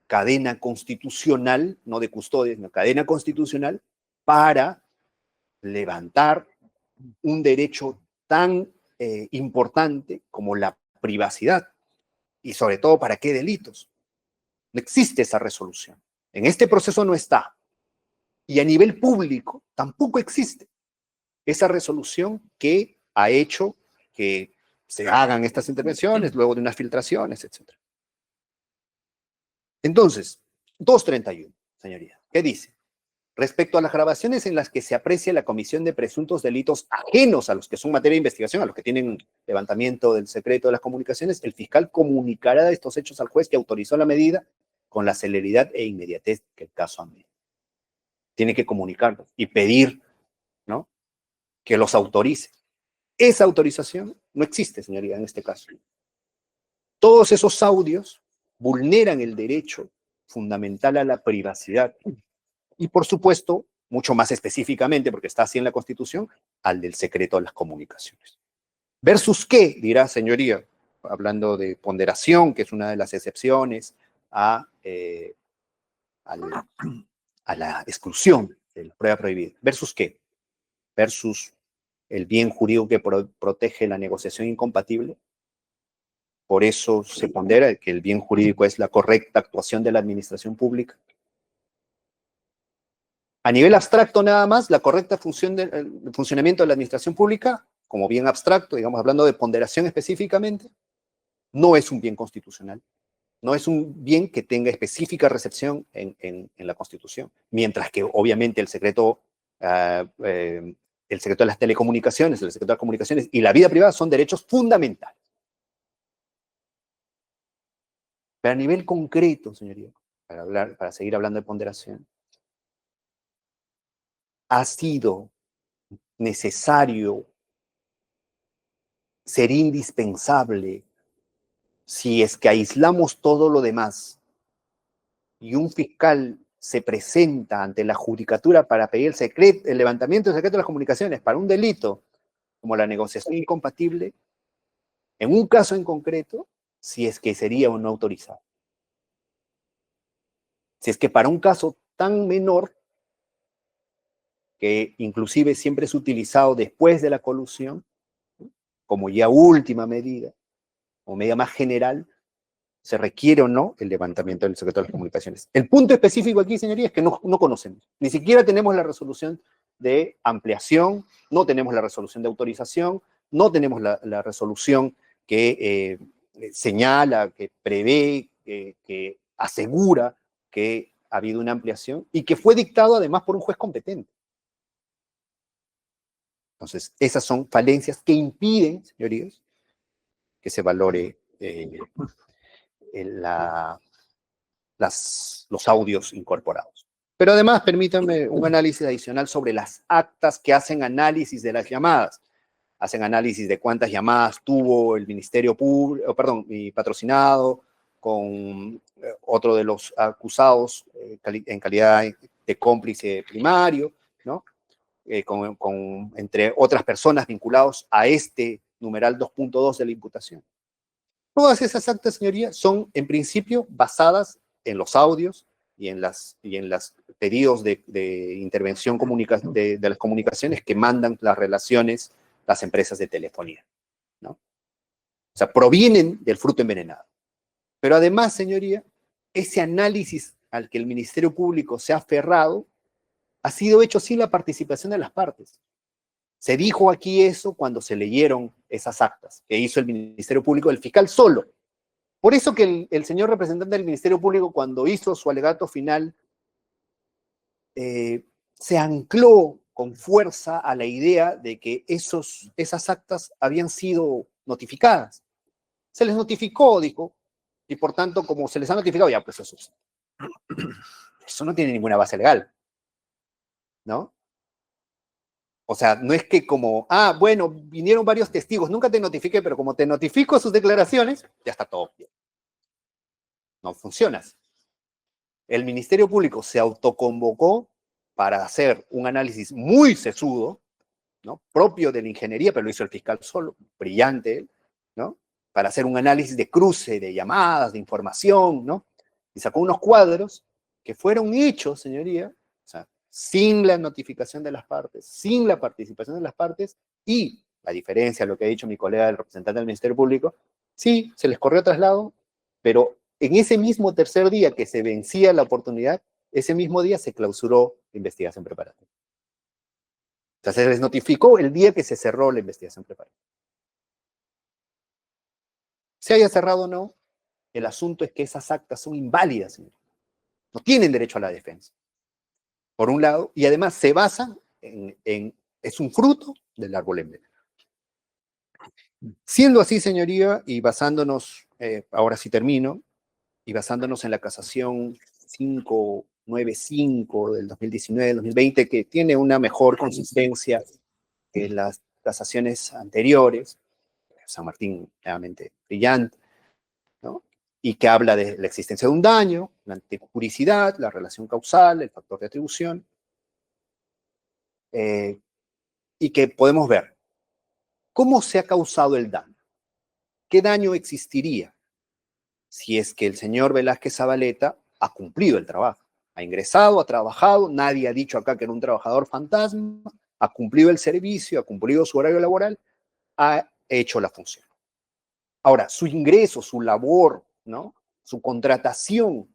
cadena constitucional, no de custodia, sino cadena constitucional, para levantar un derecho tan importante como la privacidad. Y sobre todo, ¿para qué delitos? No existe esa resolución. En este proceso no está. Y a nivel público tampoco existe esa resolución que ha hecho que se hagan estas intervenciones luego de unas filtraciones, etc. Entonces, 231, señoría, ¿qué dice? Respecto a las grabaciones en las que se aprecia la comisión de presuntos delitos ajenos a los que son materia de investigación, a los que tienen levantamiento del secreto de las comunicaciones, el fiscal comunicará de estos hechos al juez que autorizó la medida con la celeridad e inmediatez que el caso amerita. Tiene que comunicarlos y pedir, ¿no?, que los autorice. Esa autorización no existe, señoría, en este caso. Todos esos audios vulneran el derecho fundamental a la privacidad y, por supuesto, mucho más específicamente, porque está así en la Constitución, al del secreto de las comunicaciones. ¿Versus qué? Dirá, señoría, hablando de ponderación, que es una de las excepciones a la exclusión de la prueba prohibida. ¿Versus qué? Versus el bien jurídico que protege la negociación incompatible. Por eso se pondera que el bien jurídico es la correcta actuación de la administración pública. A nivel abstracto nada más, la correcta funcionamiento de la administración pública, como bien abstracto, digamos, hablando de ponderación específicamente, no es un bien constitucional. No es un bien que tenga específica recepción en la Constitución. Mientras que, obviamente, el secreto de las telecomunicaciones, el secreto de las comunicaciones y la vida privada son derechos fundamentales. Pero a nivel concreto, señoría, para seguir hablando de ponderación, ha sido necesario, ser indispensable, si es que aislamos todo lo demás, y un fiscal se presenta ante la judicatura para pedir el levantamiento del secreto de las comunicaciones para un delito como la negociación incompatible, en un caso en concreto, si es que sería o no autorizado. Si es que para un caso tan menor, que inclusive siempre es utilizado después de la colusión, como ya última medida, o medida más general, se requiere o no el levantamiento del secreto de las comunicaciones. El punto específico aquí, señorías, es que no conocemos. Ni siquiera tenemos la resolución de ampliación, no tenemos la resolución de autorización, no tenemos la resolución que señala, que prevé, que asegura que ha habido una ampliación y que fue dictado además por un juez competente. Entonces, esas son falencias que impiden, señorías, que se valore los audios incorporados. Pero además, permítanme un análisis adicional sobre las actas que hacen análisis de las llamadas. Hacen análisis de cuántas llamadas tuvo el Ministerio Público, perdón, mi patrocinado, con otro de los acusados en calidad de cómplice primario, ¿no? Entre otras personas vinculados a este numeral 2.2 de la imputación. Todas esas actas, señoría, son en principio basadas en los audios y en los pedidos de intervención de las comunicaciones que mandan las relaciones, las empresas de telefonía, ¿no? O sea, provienen del fruto envenenado. Pero además, señoría, ese análisis al que el Ministerio Público se ha aferrado ha sido hecho sin la participación de las partes. Se dijo aquí eso cuando se leyeron esas actas que hizo el Ministerio Público, el fiscal solo. Por eso que el señor representante del Ministerio Público, cuando hizo su alegato final, se ancló con fuerza a la idea de que esas actas habían sido notificadas. Se les notificó, dijo, y por tanto, como se les ha notificado, ya, pues eso no tiene ninguna base legal, ¿no? O sea, no es que como, bueno, vinieron varios testigos, nunca te notifiqué, pero como te notifico sus declaraciones, ya está todo bien. No funciona así. El Ministerio Público se autoconvocó para hacer un análisis muy sesudo, ¿no? Propio de la ingeniería, pero lo hizo el fiscal solo, brillante él, ¿no? Para hacer un análisis de cruce, de llamadas, de información, ¿no? Y sacó unos cuadros que fueron hechos, señoría, o sea, sin la notificación de las partes, sin la participación de las partes, y la diferencia, lo que ha dicho mi colega, el representante del Ministerio Público, sí, se les corrió traslado, pero en ese mismo tercer día que se vencía la oportunidad, ese mismo día se clausuró la investigación preparatoria. O sea, se les notificó el día que se cerró la investigación preparatoria. Se haya cerrado o no, el asunto es que esas actas son inválidas, señor. No tienen derecho a la defensa, por un lado, y además se basan es un fruto del árbol envenenado. Siendo así, señoría, y basándonos, ahora sí termino, y basándonos en la casación 595 del 2019-2020, que tiene una mejor consistencia que las casaciones anteriores, San Martín, realmente brillante, ¿no? Y que habla de la existencia de un daño, la antijuricidad, la relación causal, el factor de atribución, y que podemos ver cómo se ha causado el daño. ¿Qué daño existiría si es que el señor Velázquez Zabaleta ha cumplido el trabajo? Ha ingresado, ha trabajado, nadie ha dicho acá que era un trabajador fantasma, ha cumplido el servicio, ha cumplido su horario laboral, ha hecho la función. Ahora, su ingreso, su labor, ¿no? Su contratación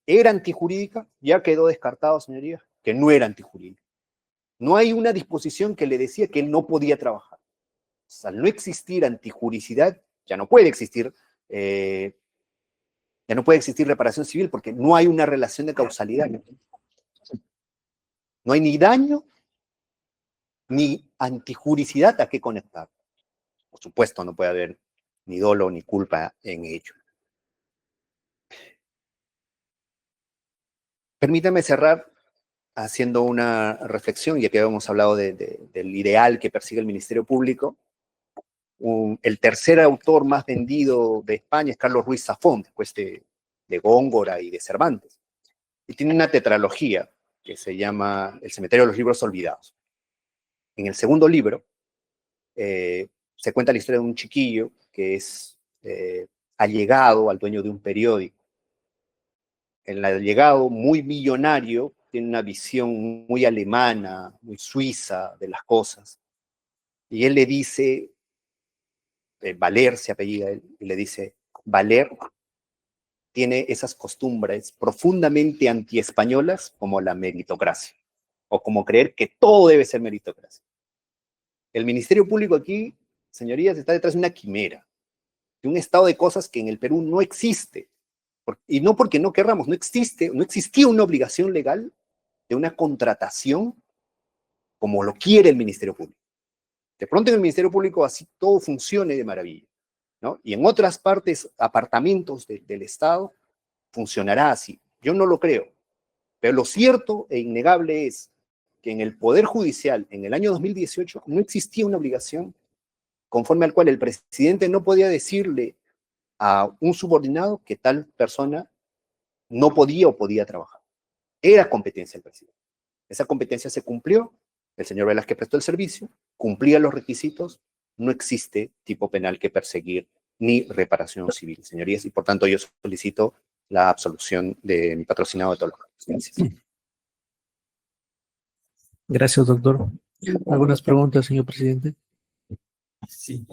era antijurídica, ya quedó descartado, señorías, que no era antijurídica. No hay una disposición que le decía que él no podía trabajar. O sea, al no existir antijuricidad, ya no puede existir reparación civil porque no hay una relación de causalidad. No hay ni daño ni antijuricidad a qué conectar. Por supuesto, no puede haber ni dolo ni culpa en ello. Permítame cerrar haciendo una reflexión, ya que hemos hablado del ideal que persigue el Ministerio Público. El tercer autor más vendido de España es Carlos Ruiz Zafón, después de Góngora y de Cervantes. y tiene una tetralogía que se llama El cementerio de los libros olvidados. En el segundo libro se cuenta la historia de un chiquillo que es allegado al dueño de un periódico. El allegado, muy millonario, tiene una visión muy alemana, muy suiza de las cosas. Y él le dice, Valer se apellida él, y le dice, Valer tiene esas costumbres profundamente antiespañolas como la meritocracia, o como creer que todo debe ser meritocracia. El Ministerio Público aquí, señorías, está detrás de una quimera, de un estado de cosas que en el Perú no existe. Y no porque no querramos, no existía una obligación legal de una contratación como lo quiere el Ministerio Público. De pronto en el Ministerio Público así todo funcione de maravilla, ¿no? Y en otras partes, apartamentos del Estado, funcionará así. Yo no lo creo. Pero lo cierto e innegable es que en el Poder Judicial, en el año 2018, no existía una obligación conforme al cual el presidente no podía decirle a un subordinado que tal persona no podía o podía trabajar. Era competencia del presidente. Esa competencia se cumplió, el señor Velázquez prestó el servicio, cumplía los requisitos, no existe tipo penal que perseguir ni reparación civil, señorías, y por tanto yo solicito la absolución de mi patrocinado de todos los casos. Gracias. Gracias, doctor. ¿Algunas preguntas, señor presidente? Sí.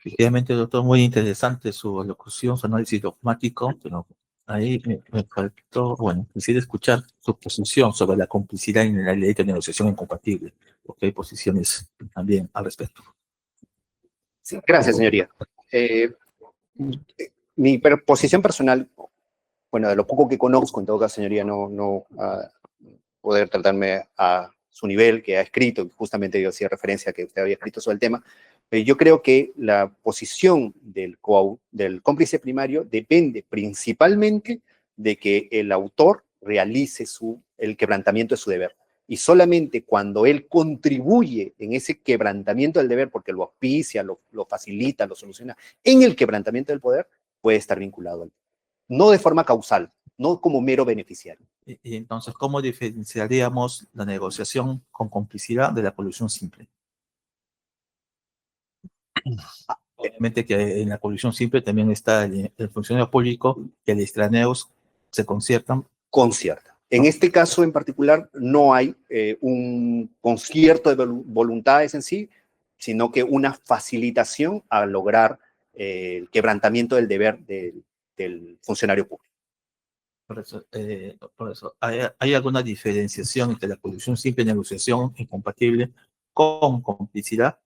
Efectivamente, doctor, muy interesante su alocución, su análisis dogmático, pero ahí me faltó, bueno, quisiera escuchar su posición sobre la complicidad en la ley de negociación incompatible, porque hay posiciones también al respecto. Sí, gracias, señoría. Mi posición personal, bueno, de lo poco que conozco, en todo caso, señoría, no poder tratarme a su nivel que ha escrito, justamente yo hacía referencia a que usted había escrito sobre el tema, yo creo que la posición del cómplice primario depende principalmente de que el autor realice el quebrantamiento de su deber. Y solamente cuando él contribuye en ese quebrantamiento del deber, porque lo auspicia, lo facilita, lo soluciona, en el quebrantamiento del poder, puede estar vinculado al. No de forma causal, no como mero beneficiario. Y entonces, ¿cómo diferenciaríamos la negociación con complicidad de la colusión simple? Obviamente que en la colusión simple también está el funcionario público y el extraneos se conciertan. Concierta. En este caso en particular no hay un concierto de voluntades en sí, sino que una facilitación a lograr el quebrantamiento del deber del funcionario público. Por eso, ¿hay alguna diferenciación entre la colusión simple y negociación incompatible con complicidad?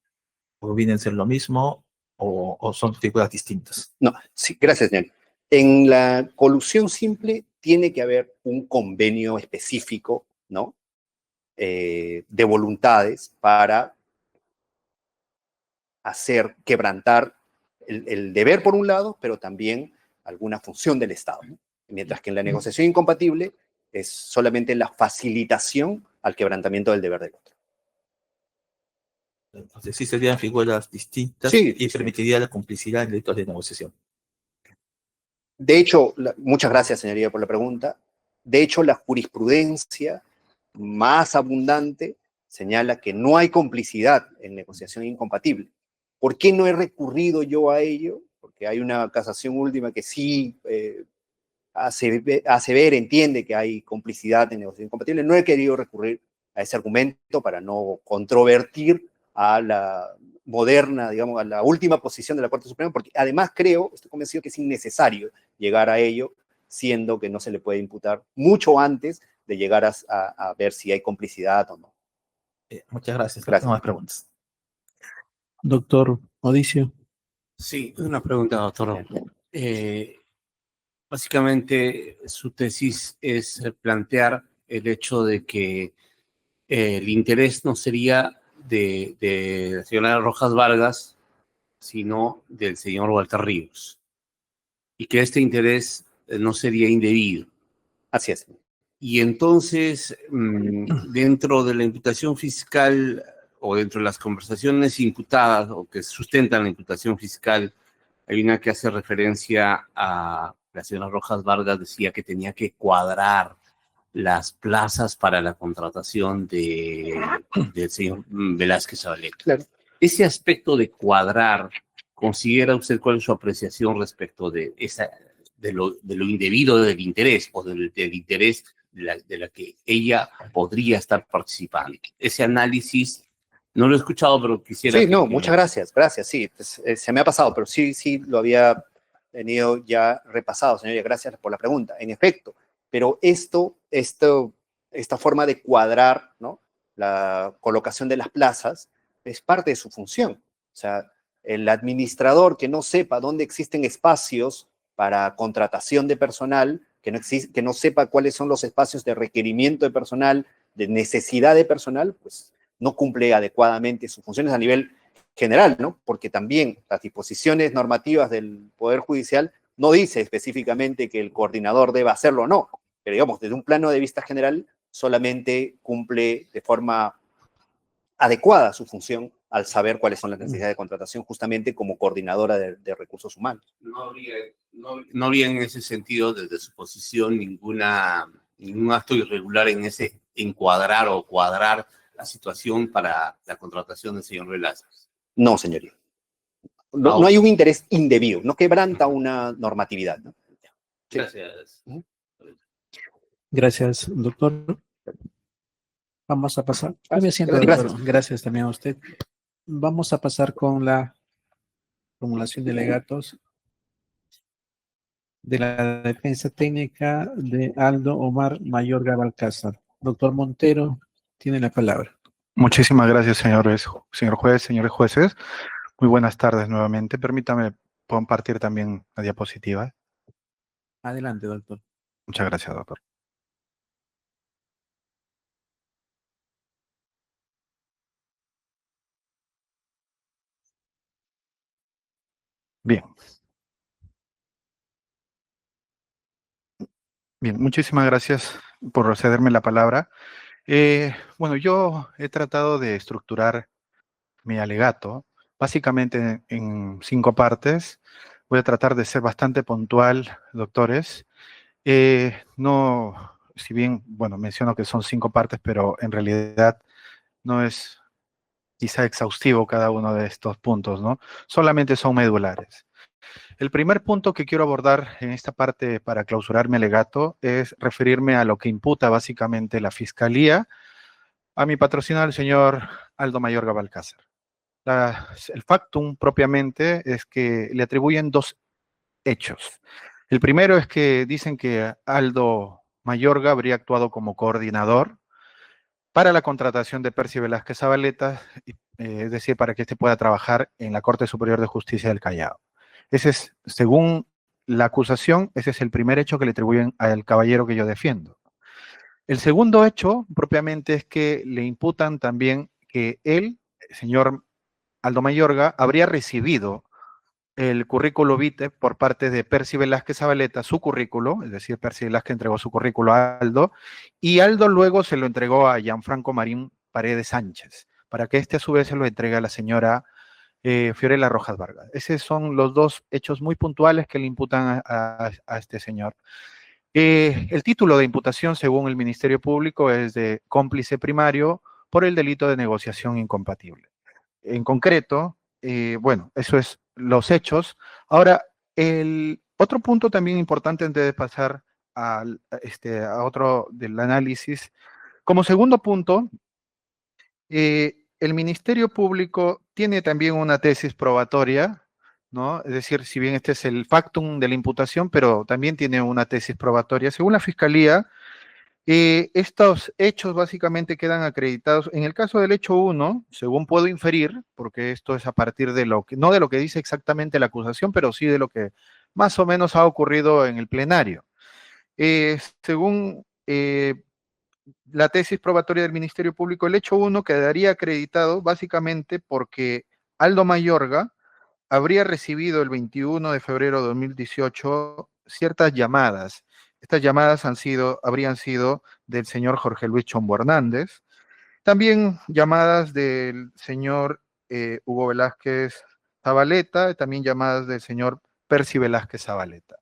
¿O vienen a ser lo mismo o son figuras distintas? No, sí, gracias, señor. En la colusión simple tiene que haber un convenio específico, ¿no? De voluntades para quebrantar el deber por un lado, pero también alguna función del Estado, ¿no? Mientras que en la negociación incompatible es solamente la facilitación al quebrantamiento del deber del otro. Entonces sí serían figuras distintas, sí, y permitiría la complicidad en delitos de negociación. De hecho, muchas gracias, señoría, por la pregunta. De hecho, la jurisprudencia más abundante señala que no hay complicidad en negociación incompatible. ¿Por qué no he recurrido yo a ello? Porque hay una casación última que sí hace ver, entiende que hay complicidad en negociación incompatible. No he querido recurrir a ese argumento para no controvertir a la moderna, digamos, a la última posición de la Corte Suprema, porque además estoy convencido que es innecesario llegar a ello, siendo que no se le puede imputar mucho antes de llegar a ver si hay complicidad o no. Muchas gracias. Gracias. No más preguntas. Doctor Odicio. Sí, una pregunta, doctor. Básicamente, su tesis es plantear el hecho de que el interés no sería de la señora Rojas Vargas, sino del señor Walter Ríos, y que este interés no sería indebido. Así es. Y entonces, dentro de la imputación fiscal o dentro de las conversaciones imputadas o que sustentan la imputación fiscal, hay una que hace referencia a la señora Rojas Vargas decía que tenía que cuadrar las plazas para la contratación del señor Velázquez Zabaleta. Claro. Ese aspecto de cuadrar, ¿considera usted cuál es su apreciación respecto de lo indebido del interés o del interés de la que ella podría estar participando? Ese análisis no lo he escuchado, pero quisiera... Sí, no, muchas gracias, sí, pues, se me ha pasado, pero sí lo había tenido ya repasado, señoría, gracias por la pregunta, en efecto, pero esta forma de cuadrar, ¿no?, la colocación de las plazas es parte de su función. O sea, el administrador que no sepa dónde existen espacios para contratación de personal, que no sepa cuáles son los espacios de requerimiento de personal, de necesidad de personal, pues no cumple adecuadamente sus funciones a nivel general, ¿no? Porque también las disposiciones normativas del Poder Judicial no dice específicamente que el coordinador deba hacerlo o no, pero digamos, desde un plano de vista general, solamente cumple de forma adecuada su función al saber cuáles son las necesidades de contratación justamente como coordinadora de recursos humanos. No habría en ese sentido, desde su posición, ningún acto irregular en ese encuadrar o cuadrar la situación para la contratación del señor Velázquez. No, señoría. No hay un interés indebido, no quebranta una normatividad, ¿no? Sí. Gracias. Gracias, doctor. Vamos a pasar. Tome asiento, Gracias. doctor. Gracias también a usted. Vamos a pasar con la formulación de alegatos de la defensa técnica de Aldo Omar Mayorga Balcázar. Doctor Montero, tiene la palabra. Muchísimas gracias, señor juez, señores jueces. Muy buenas tardes nuevamente. Permítame compartir también la diapositiva. Adelante, doctor. Muchas gracias, doctor. Bien. Bien, muchísimas gracias por cederme la palabra. Bueno, yo he tratado de estructurar mi alegato básicamente en 5 partes. Voy a tratar de ser bastante puntual, doctores. No, si bien, bueno, menciono que son 5 partes, pero en realidad no es quizá exhaustivo cada uno de estos puntos, ¿no? Solamente son medulares. El primer punto que quiero abordar en esta parte para clausurar mi alegato es referirme a lo que imputa básicamente la Fiscalía a mi patrocinador, el señor Aldo Mayorga Balcázar. El factum propiamente es que le atribuyen 2 hechos. El primero es que dicen que Aldo Mayorga habría actuado como coordinador para la contratación de Percy Velázquez Zabaleta, es decir, para que éste pueda trabajar en la Corte Superior de Justicia del Callao. Ese es, según la acusación, ese es el primer hecho que le atribuyen al caballero que yo defiendo. El segundo hecho, propiamente, es que le imputan también que él, el señor Aldo Mayorga, habría recibido el currículo vitae por parte de Percy Velázquez Zabaleta, su currículo, es decir, Percy Velázquez entregó su currículo a Aldo, y Aldo luego se lo entregó a Gianfranco Marín Paredes Sánchez, para que éste a su vez se lo entregue a la señora Fiorella Rojas Vargas. Esos son los 2 hechos muy puntuales que le imputan a este señor. El título de imputación, según el Ministerio Público, es de cómplice primario por el delito de negociación incompatible. En concreto, bueno, eso es los hechos. Ahora, el otro punto también importante antes de pasar a otro del análisis, como segundo punto, el Ministerio Público tiene también una tesis probatoria, ¿no? Es decir, si bien este es el factum de la imputación, pero también tiene una tesis probatoria. Según la Fiscalía, estos hechos básicamente quedan acreditados. En el caso del hecho 1, según puedo inferir, porque esto es a partir de lo que, no de lo que dice exactamente la acusación, pero sí de lo que más o menos ha ocurrido en el plenario. Según la tesis probatoria del Ministerio Público, el hecho 1 quedaría acreditado básicamente porque Aldo Mayorga habría recibido el 21 de febrero de 2018 ciertas llamadas. Estas llamadas habrían sido del señor Jorge Luis Chombo Hernández, también llamadas del señor Hugo Velázquez Zabaleta, también llamadas del señor Percy Velázquez Zabaleta.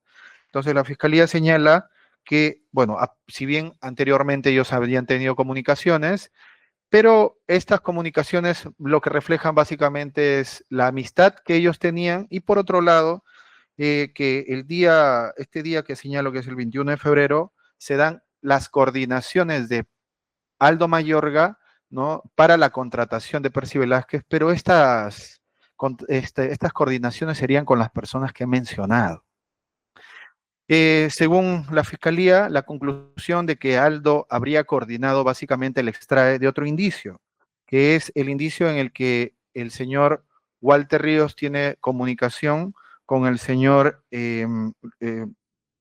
Entonces la Fiscalía señala que, bueno, si bien anteriormente ellos habían tenido comunicaciones, pero estas comunicaciones lo que reflejan básicamente es la amistad que ellos tenían y por otro lado, que este día que señalo que es el 21 de febrero, se dan las coordinaciones de Aldo Mayorga, ¿no? Para la contratación de Percy Velázquez, pero estas coordinaciones serían con las personas que he mencionado. Según la Fiscalía, la conclusión de que Aldo habría coordinado básicamente el extrae de otro indicio, que es el indicio en el que el señor Walter Ríos tiene comunicación con el señor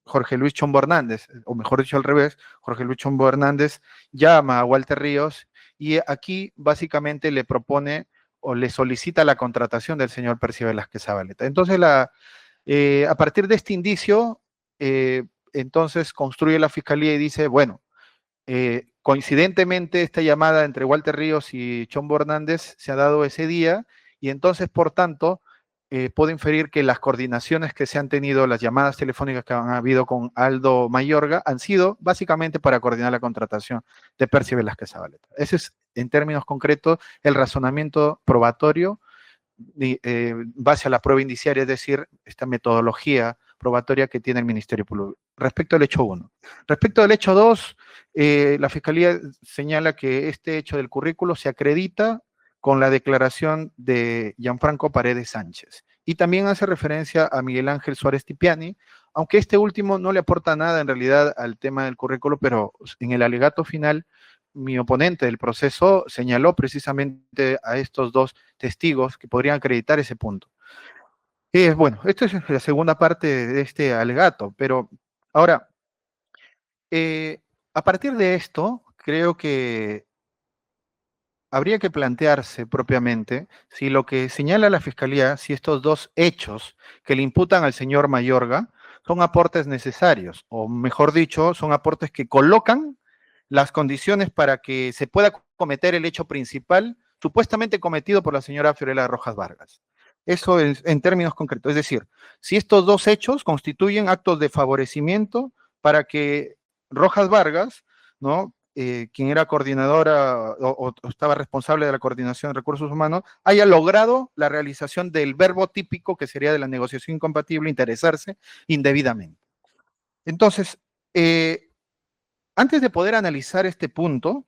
Jorge Luis Chombo Hernández, o mejor dicho al revés, Jorge Luis Chombo Hernández llama a Walter Ríos y aquí básicamente le propone o le solicita la contratación del señor Percy Velázquez Zabaleta. Entonces, a partir de este indicio, entonces construye la Fiscalía y dice, bueno, coincidentemente esta llamada entre Walter Ríos y Chombo Hernández se ha dado ese día y entonces, por tanto, puedo inferir que las coordinaciones que se han tenido, las llamadas telefónicas que han habido con Aldo Mayorga han sido básicamente para coordinar la contratación de Percy Velázquez Zabaleta. Ese es, en términos concretos, el razonamiento probatorio base a la prueba indiciaria, es decir, esta metodología probatoria que tiene el Ministerio Público. Respecto al hecho 1. Respecto al hecho 2, la Fiscalía señala que este hecho del currículo se acredita con la declaración de Gianfranco Paredes Sánchez. Y también hace referencia a Miguel Ángel Suárez Tipiani, aunque este último no le aporta nada en realidad al tema del currículo, pero en el alegato final, mi oponente del proceso señaló precisamente a estos dos testigos que podrían acreditar ese punto. Bueno, esto es la segunda parte de este alegato, pero ahora, a partir de esto, creo que habría que plantearse propiamente si lo que señala la Fiscalía, si estos dos hechos que le imputan al señor Mayorga son aportes necesarios, o mejor dicho, son aportes que colocan las condiciones para que se pueda cometer el hecho principal supuestamente cometido por la señora Fiorella Rojas Vargas. Eso es, en términos concretos, es decir, si estos dos hechos constituyen actos de favorecimiento para que Rojas Vargas, ¿no?, quien era coordinadora o estaba responsable de la coordinación de recursos humanos, haya logrado la realización del verbo típico que sería de la negociación incompatible, interesarse indebidamente. Entonces, antes de poder analizar este punto,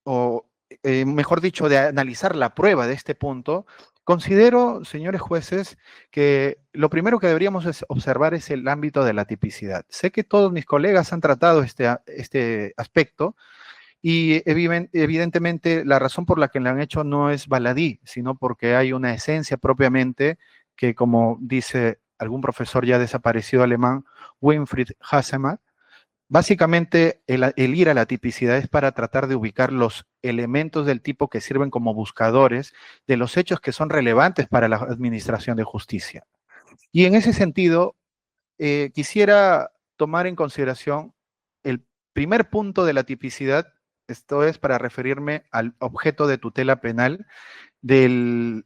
o mejor dicho, de analizar la prueba de este punto, considero, señores jueces, que lo primero que deberíamos observar es el ámbito de la tipicidad. Sé que todos mis colegas han tratado este aspecto y evidentemente la razón por la que lo han hecho no es baladí, sino porque hay una esencia propiamente que, como dice algún profesor ya desaparecido alemán, Winfried Hassemer, básicamente, el ir a la tipicidad es para tratar de ubicar los elementos del tipo que sirven como buscadores de los hechos que son relevantes para la administración de justicia. Y en ese sentido, quisiera tomar en consideración el primer punto de la tipicidad, esto es para referirme al objeto de tutela penal del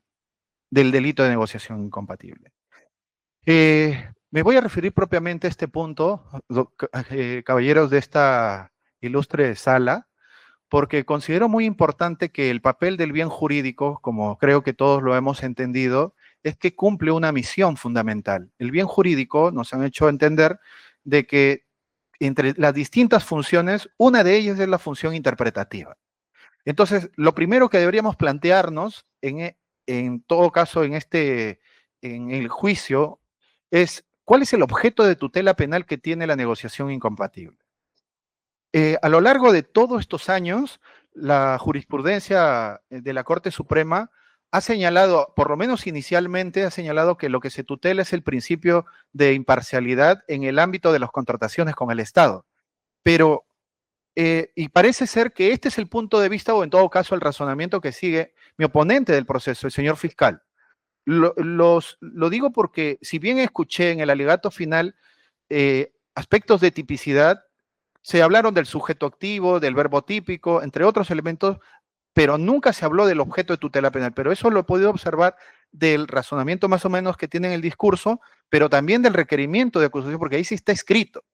delito de negociación incompatible. Me voy a referir propiamente a este punto, caballeros de esta ilustre sala, porque considero muy importante que el papel del bien jurídico, como creo que todos lo hemos entendido, es que cumple una misión fundamental. El bien jurídico nos han hecho entender de que entre las distintas funciones, una de ellas es la función interpretativa. Entonces, lo primero que deberíamos plantearnos, en todo caso, en el juicio, es ¿cuál es el objeto de tutela penal que tiene la negociación incompatible? A lo largo de todos estos años, la jurisprudencia de la Corte Suprema ha señalado, por lo menos inicialmente, ha señalado que lo que se tutela es el principio de imparcialidad en el ámbito de las contrataciones con el Estado. Pero, y parece ser que este es el punto de vista, o en todo caso el razonamiento que sigue mi oponente del proceso, el señor fiscal. Lo digo porque, si bien escuché en el alegato final aspectos de tipicidad, se hablaron del sujeto activo, del verbo típico, entre otros elementos, pero nunca se habló del objeto de tutela penal. Pero eso lo he podido observar del razonamiento más o menos que tiene en el discurso, pero también del requerimiento de acusación, porque ahí sí está escrito.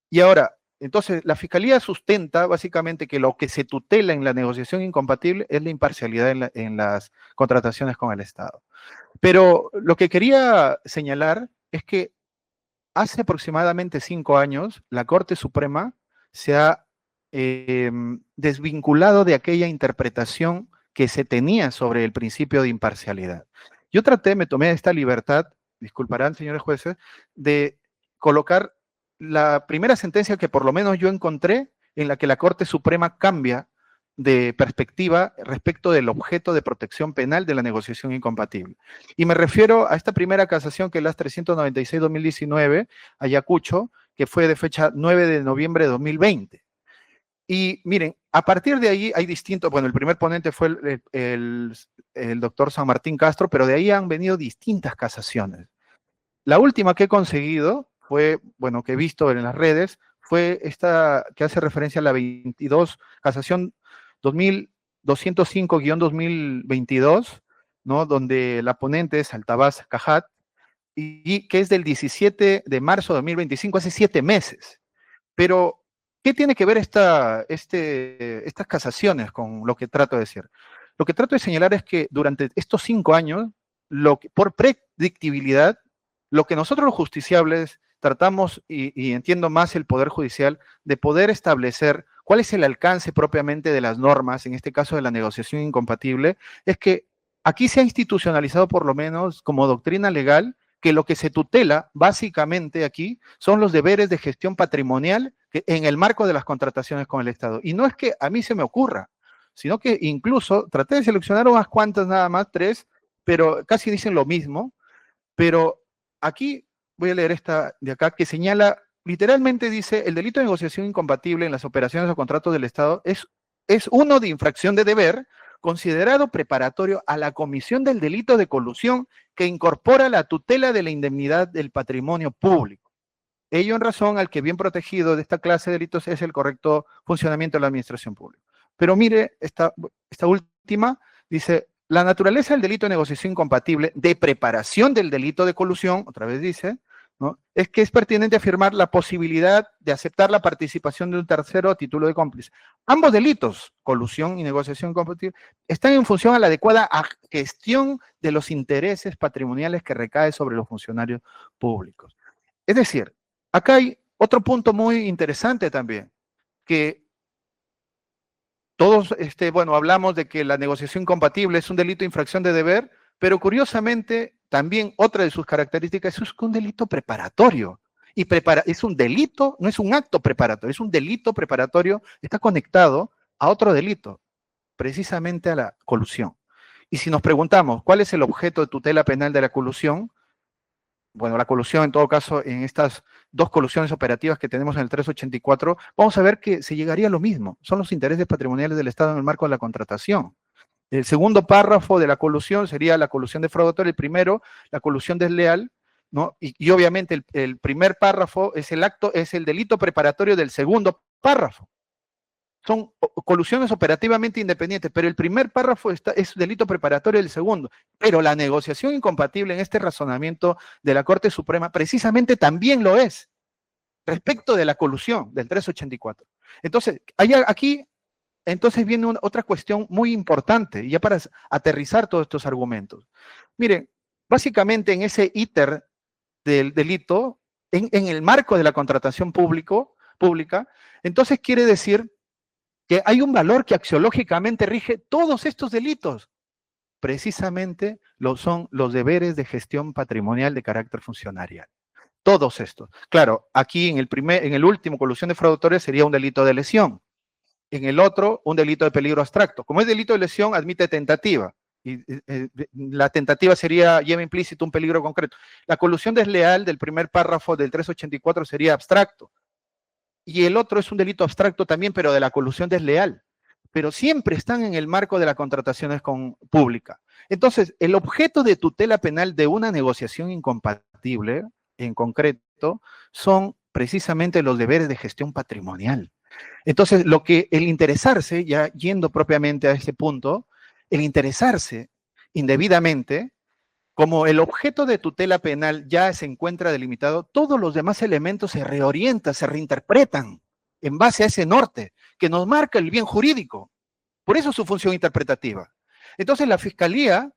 Y ahora, entonces, la Fiscalía sustenta básicamente que lo que se tutela en la negociación incompatible es la imparcialidad en las contrataciones con el Estado. Pero lo que quería señalar es que hace aproximadamente 5 años, la Corte Suprema se ha desvinculado de aquella interpretación que se tenía sobre el principio de imparcialidad. Yo me tomé esta libertad, disculparán señores jueces, de colocar la primera sentencia que por lo menos yo encontré en la que la Corte Suprema cambia de perspectiva respecto del objeto de protección penal de la negociación incompatible. Y me refiero a esta primera casación que es la 396-2019, Ayacucho, que fue de fecha 9 de noviembre de 2020. Y miren, a partir de ahí hay distintos, bueno, el primer ponente fue el doctor San Martín Castro, pero de ahí han venido distintas casaciones. La última que he conseguido fue, bueno, que he visto en las redes, fue esta que hace referencia a la 22, casación 2205-2022, ¿no? Donde la ponente es Altabás Cajat, y que es del 17 de marzo de 2025, hace 7 meses. Pero, ¿qué tiene que ver estas casaciones con lo que trato de decir? Lo que trato de señalar es que durante estos 5 años, por predictibilidad, lo que nosotros los justiciables tratamos, y entiendo más el Poder Judicial, de poder establecer cuál es el alcance propiamente de las normas, en este caso de la negociación incompatible, es que aquí se ha institucionalizado por lo menos como doctrina legal que lo que se tutela básicamente aquí son los deberes de gestión patrimonial en el marco de las contrataciones con el Estado. Y no es que a mí se me ocurra, sino que incluso traté de seleccionar unas cuantas nada más, 3, pero casi dicen lo mismo, pero aquí voy a leer esta de acá que señala, literalmente dice, el delito de negociación incompatible en las operaciones o contratos del Estado es uno de infracción de deber considerado preparatorio a la comisión del delito de colusión que incorpora la tutela de la indemnidad del patrimonio público. Ello en razón al que bien protegido de esta clase de delitos es el correcto funcionamiento de la administración pública. Pero mire, esta última dice, la naturaleza del delito de negociación incompatible de preparación del delito de colusión, otra vez dice, ¿no? Es que es pertinente afirmar la posibilidad de aceptar la participación de un tercero a título de cómplice. Ambos delitos, colusión y negociación incompatible, están en función a la adecuada gestión de los intereses patrimoniales que recae sobre los funcionarios públicos. Es decir, acá hay otro punto muy interesante también, que todos, bueno, hablamos de que la negociación incompatible es un delito de infracción de deber, pero curiosamente, también otra de sus características es un delito preparatorio. Y es un delito, no es un acto preparatorio, es un delito preparatorio, está conectado a otro delito, precisamente a la colusión. Y si nos preguntamos, ¿cuál es el objeto de tutela penal de la colusión? Bueno, la colusión, en todo caso, en estas 2 colusiones operativas que tenemos en el 384, vamos a ver que se llegaría a lo mismo. Son los intereses patrimoniales del Estado en el marco de la contratación. El segundo párrafo de la colusión sería la colusión defraudatoria, el primero, la colusión desleal, ¿no? Y obviamente el primer párrafo es el delito preparatorio del segundo párrafo. Son colusiones operativamente independientes, pero el primer párrafo es delito preparatorio del segundo. Pero la negociación incompatible en este razonamiento de la Corte Suprema precisamente también lo es, respecto de la colusión del 384. Entonces, aquí viene otra cuestión muy importante, ya para aterrizar todos estos argumentos. Miren, básicamente en ese íter del delito, en el marco de la contratación pública, entonces quiere decir que hay un valor que axiológicamente rige todos estos delitos. Precisamente son los deberes de gestión patrimonial de carácter funcionarial. Todos estos. Claro, aquí en el último, colusión defraudatoria, sería un delito de lesión. En el otro, un delito de peligro abstracto. Como es delito de lesión, admite tentativa. Y la tentativa lleva implícito un peligro concreto. La colusión desleal del primer párrafo del 384 sería abstracto. Y el otro es un delito abstracto también, pero de la colusión desleal. Pero siempre están en el marco de las contrataciones públicas. Entonces, el objeto de tutela penal de una negociación incompatible, en concreto, son precisamente los deberes de gestión patrimonial. Entonces, el interesarse, ya yendo propiamente a ese punto, el interesarse indebidamente como el objeto de tutela penal ya se encuentra delimitado, todos los demás elementos se reorientan, se reinterpretan en base a ese norte que nos marca el bien jurídico. Por eso su función interpretativa. Entonces la Fiscalía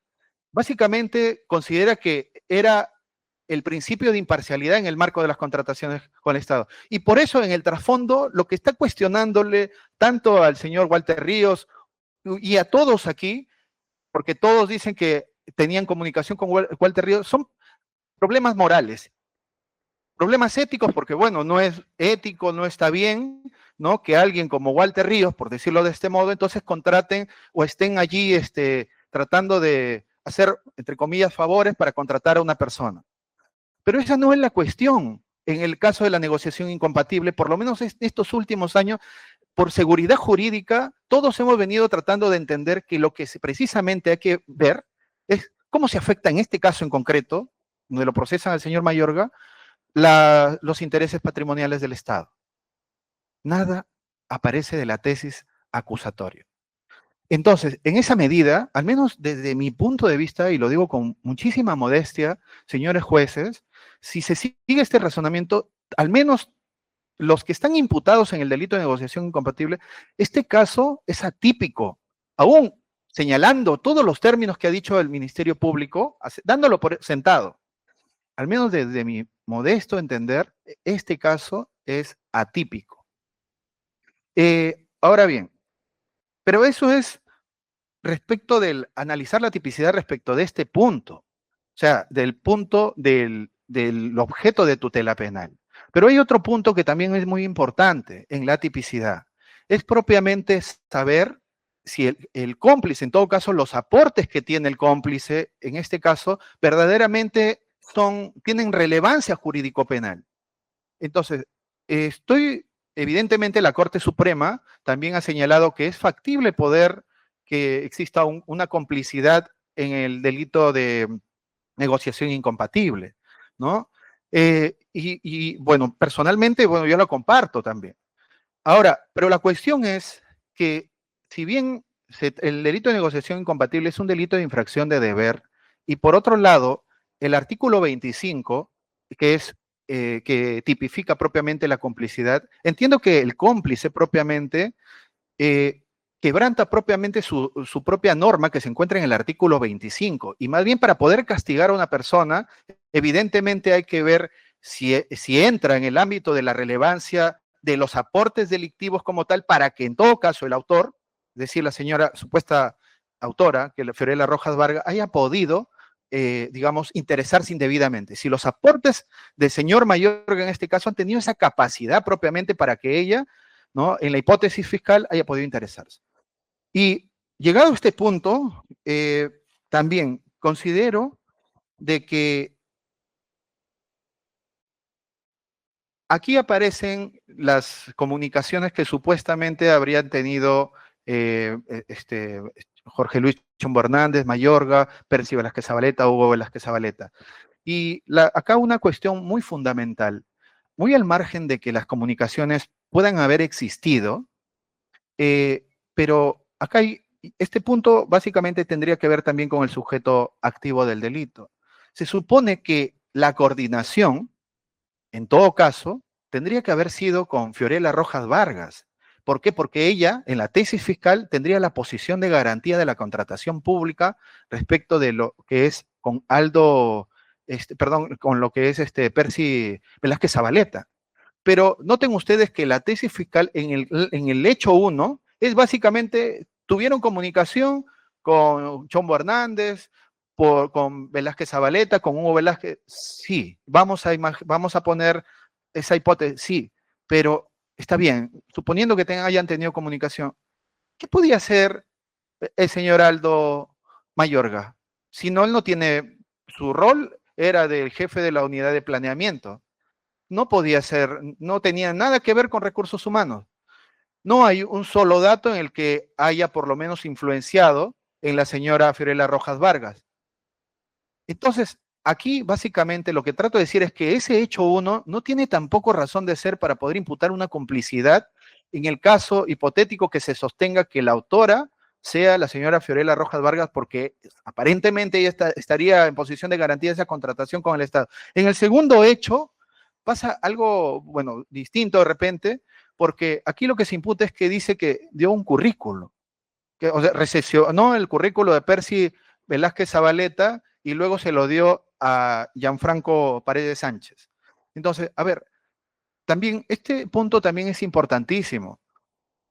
básicamente considera que era el principio de imparcialidad en el marco de las contrataciones con el Estado. Y por eso en el trasfondo lo que está cuestionándole tanto al señor Walter Ríos y a todos aquí, porque todos dicen que tenían comunicación con Walter Ríos, son problemas morales, problemas éticos, porque bueno, no es ético, no está bien, ¿no? Que alguien como Walter Ríos, por decirlo de este modo, entonces contraten o estén allí tratando de hacer, entre comillas, favores para contratar a una persona. Pero esa no es la cuestión. En el caso de la negociación incompatible, por lo menos estos últimos años, por seguridad jurídica, todos hemos venido tratando de entender que lo que precisamente hay que ver es cómo se afecta en este caso en concreto, donde lo procesan al señor Mayorga, los intereses patrimoniales del Estado. Nada aparece de la tesis acusatoria. Entonces, en esa medida, al menos desde mi punto de vista, y lo digo con muchísima modestia, señores jueces, si se sigue este razonamiento, al menos los que están imputados en el delito de negociación incompatible, este caso es atípico, aún señalando todos los términos que ha dicho el Ministerio Público, dándolo por sentado. Al menos desde mi modesto entender, este caso es atípico. Ahora bien, pero eso es respecto del analizar la tipicidad respecto de este punto, o sea, del punto del objeto de tutela penal. Pero hay otro punto que también es muy importante en la tipicidad. Es propiamente saber si el cómplice, en todo caso, los aportes que tiene el cómplice, en este caso, verdaderamente tienen relevancia jurídico-penal. Entonces, evidentemente la Corte Suprema también ha señalado que es factible poder que exista una complicidad en el delito de negociación incompatible, ¿no? Bueno, personalmente, bueno, yo lo comparto también. Ahora, pero la cuestión es que si bien el delito de negociación incompatible es un delito de infracción de deber, y por otro lado, el artículo 25, que tipifica propiamente la complicidad, entiendo que el cómplice propiamente quebranta propiamente su propia norma que se encuentra en el artículo 25. Y más bien para poder castigar a una persona, evidentemente hay que ver si entra en el ámbito de la relevancia de los aportes delictivos como tal, para que en todo caso el autor, es decir, la señora supuesta autora, que Fiorella Rojas Vargas, haya podido, digamos, interesarse indebidamente. Si los aportes del señor Mayorga en este caso han tenido esa capacidad propiamente para que ella, ¿no?, en la hipótesis fiscal haya podido interesarse. Y llegado a este punto, también considero de que aquí aparecen las comunicaciones que supuestamente habrían tenido Jorge Luis Chombo Hernández, Mayorga, Percy Velázquez Zabaleta, Hugo Velázquez Zabaleta. Y acá una cuestión muy fundamental, muy al margen de que las comunicaciones puedan haber existido, pero acá este punto básicamente tendría que ver también con el sujeto activo del delito. Se supone que la coordinación, en todo caso, tendría que haber sido con Fiorella Rojas Vargas. ¿Por qué? Porque ella, en la tesis fiscal, tendría la posición de garantía de la contratación pública respecto de lo que es con con lo que es Percy Velázquez Zabaleta. Pero noten ustedes que la tesis fiscal en el hecho 1 es básicamente, tuvieron comunicación con Chombo Hernández, con Velázquez Zabaleta, con Hugo Velázquez. Sí, vamos a poner esa hipótesis, sí, pero está bien, suponiendo que hayan tenido comunicación, ¿qué podía hacer el señor Aldo Mayorga? Si no, él no tiene, su rol era del jefe de la unidad de planeamiento. No podía ser, no tenía nada que ver con recursos humanos. No hay un solo dato en el que haya por lo menos influenciado en la señora Fiorella Rojas Vargas. Entonces, aquí básicamente lo que trato de decir es que ese hecho 1 no tiene tampoco razón de ser para poder imputar una complicidad en el caso hipotético que se sostenga que la autora sea la señora Fiorella Rojas Vargas, porque aparentemente ella estaría en posición de garantía de esa contratación con el Estado. En el segundo hecho, pasa algo, bueno, distinto de repente, porque aquí lo que se imputa es que dice que dio un currículo, que, o sea, recesionó el currículo de Percy Velázquez Zabaleta y luego se lo dio a Gianfranco Paredes Sánchez. Entonces, a ver, también este punto también es importantísimo.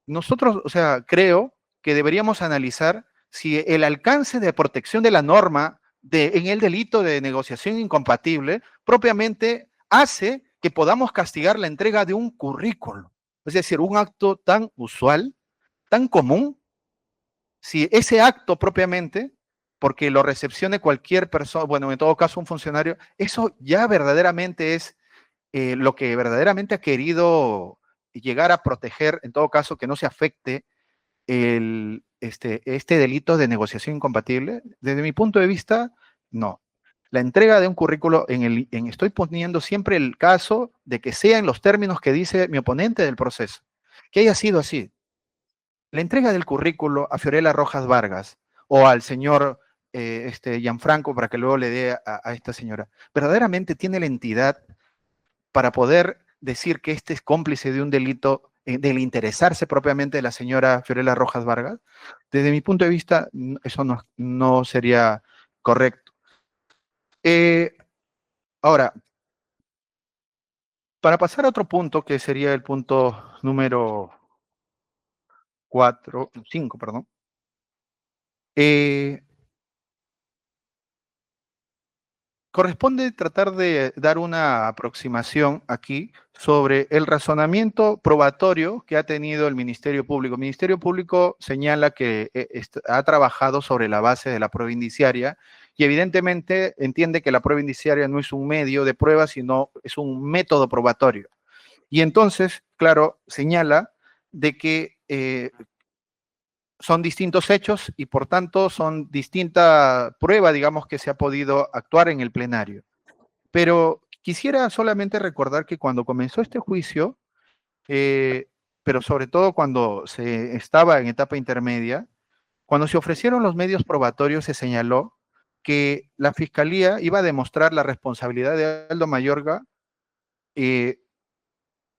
Nosotros, o sea, creo que deberíamos analizar si el alcance de protección de la norma en el delito de negociación incompatible propiamente hace que podamos castigar la entrega de un currículo. Es decir, un acto tan usual, tan común, si ese acto propiamente, porque lo recepcione cualquier persona, bueno, en todo caso un funcionario, eso ya verdaderamente es lo que verdaderamente ha querido llegar a proteger, en todo caso, que no se afecte este delito de negociación incompatible. Desde mi punto de vista, no. La entrega de un currículo, estoy poniendo siempre el caso de que sea en los términos que dice mi oponente del proceso, que haya sido así. La entrega del currículo a Fiorella Rojas Vargas o al señor Gianfranco para que luego le dé a esta señora, verdaderamente tiene la entidad para poder decir que este es cómplice de un delito, del interesarse propiamente de la señora Fiorella Rojas Vargas. Desde mi punto de vista, eso no sería correcto. Ahora, para pasar a otro punto, que sería el punto número 5, perdón. Corresponde tratar de dar una aproximación aquí sobre el razonamiento probatorio que ha tenido el Ministerio Público. El Ministerio Público señala que ha trabajado sobre la base de la prueba indiciaria y evidentemente entiende que la prueba indiciaria no es un medio de prueba, sino es un método probatorio. Y entonces, claro, señala de que son distintos hechos y por tanto son distinta prueba, digamos, que se ha podido actuar en el plenario. Pero quisiera solamente recordar que cuando comenzó este juicio, pero sobre todo cuando se estaba en etapa intermedia, cuando se ofrecieron los medios probatorios se señaló que la Fiscalía iba a demostrar la responsabilidad de Aldo Mayorga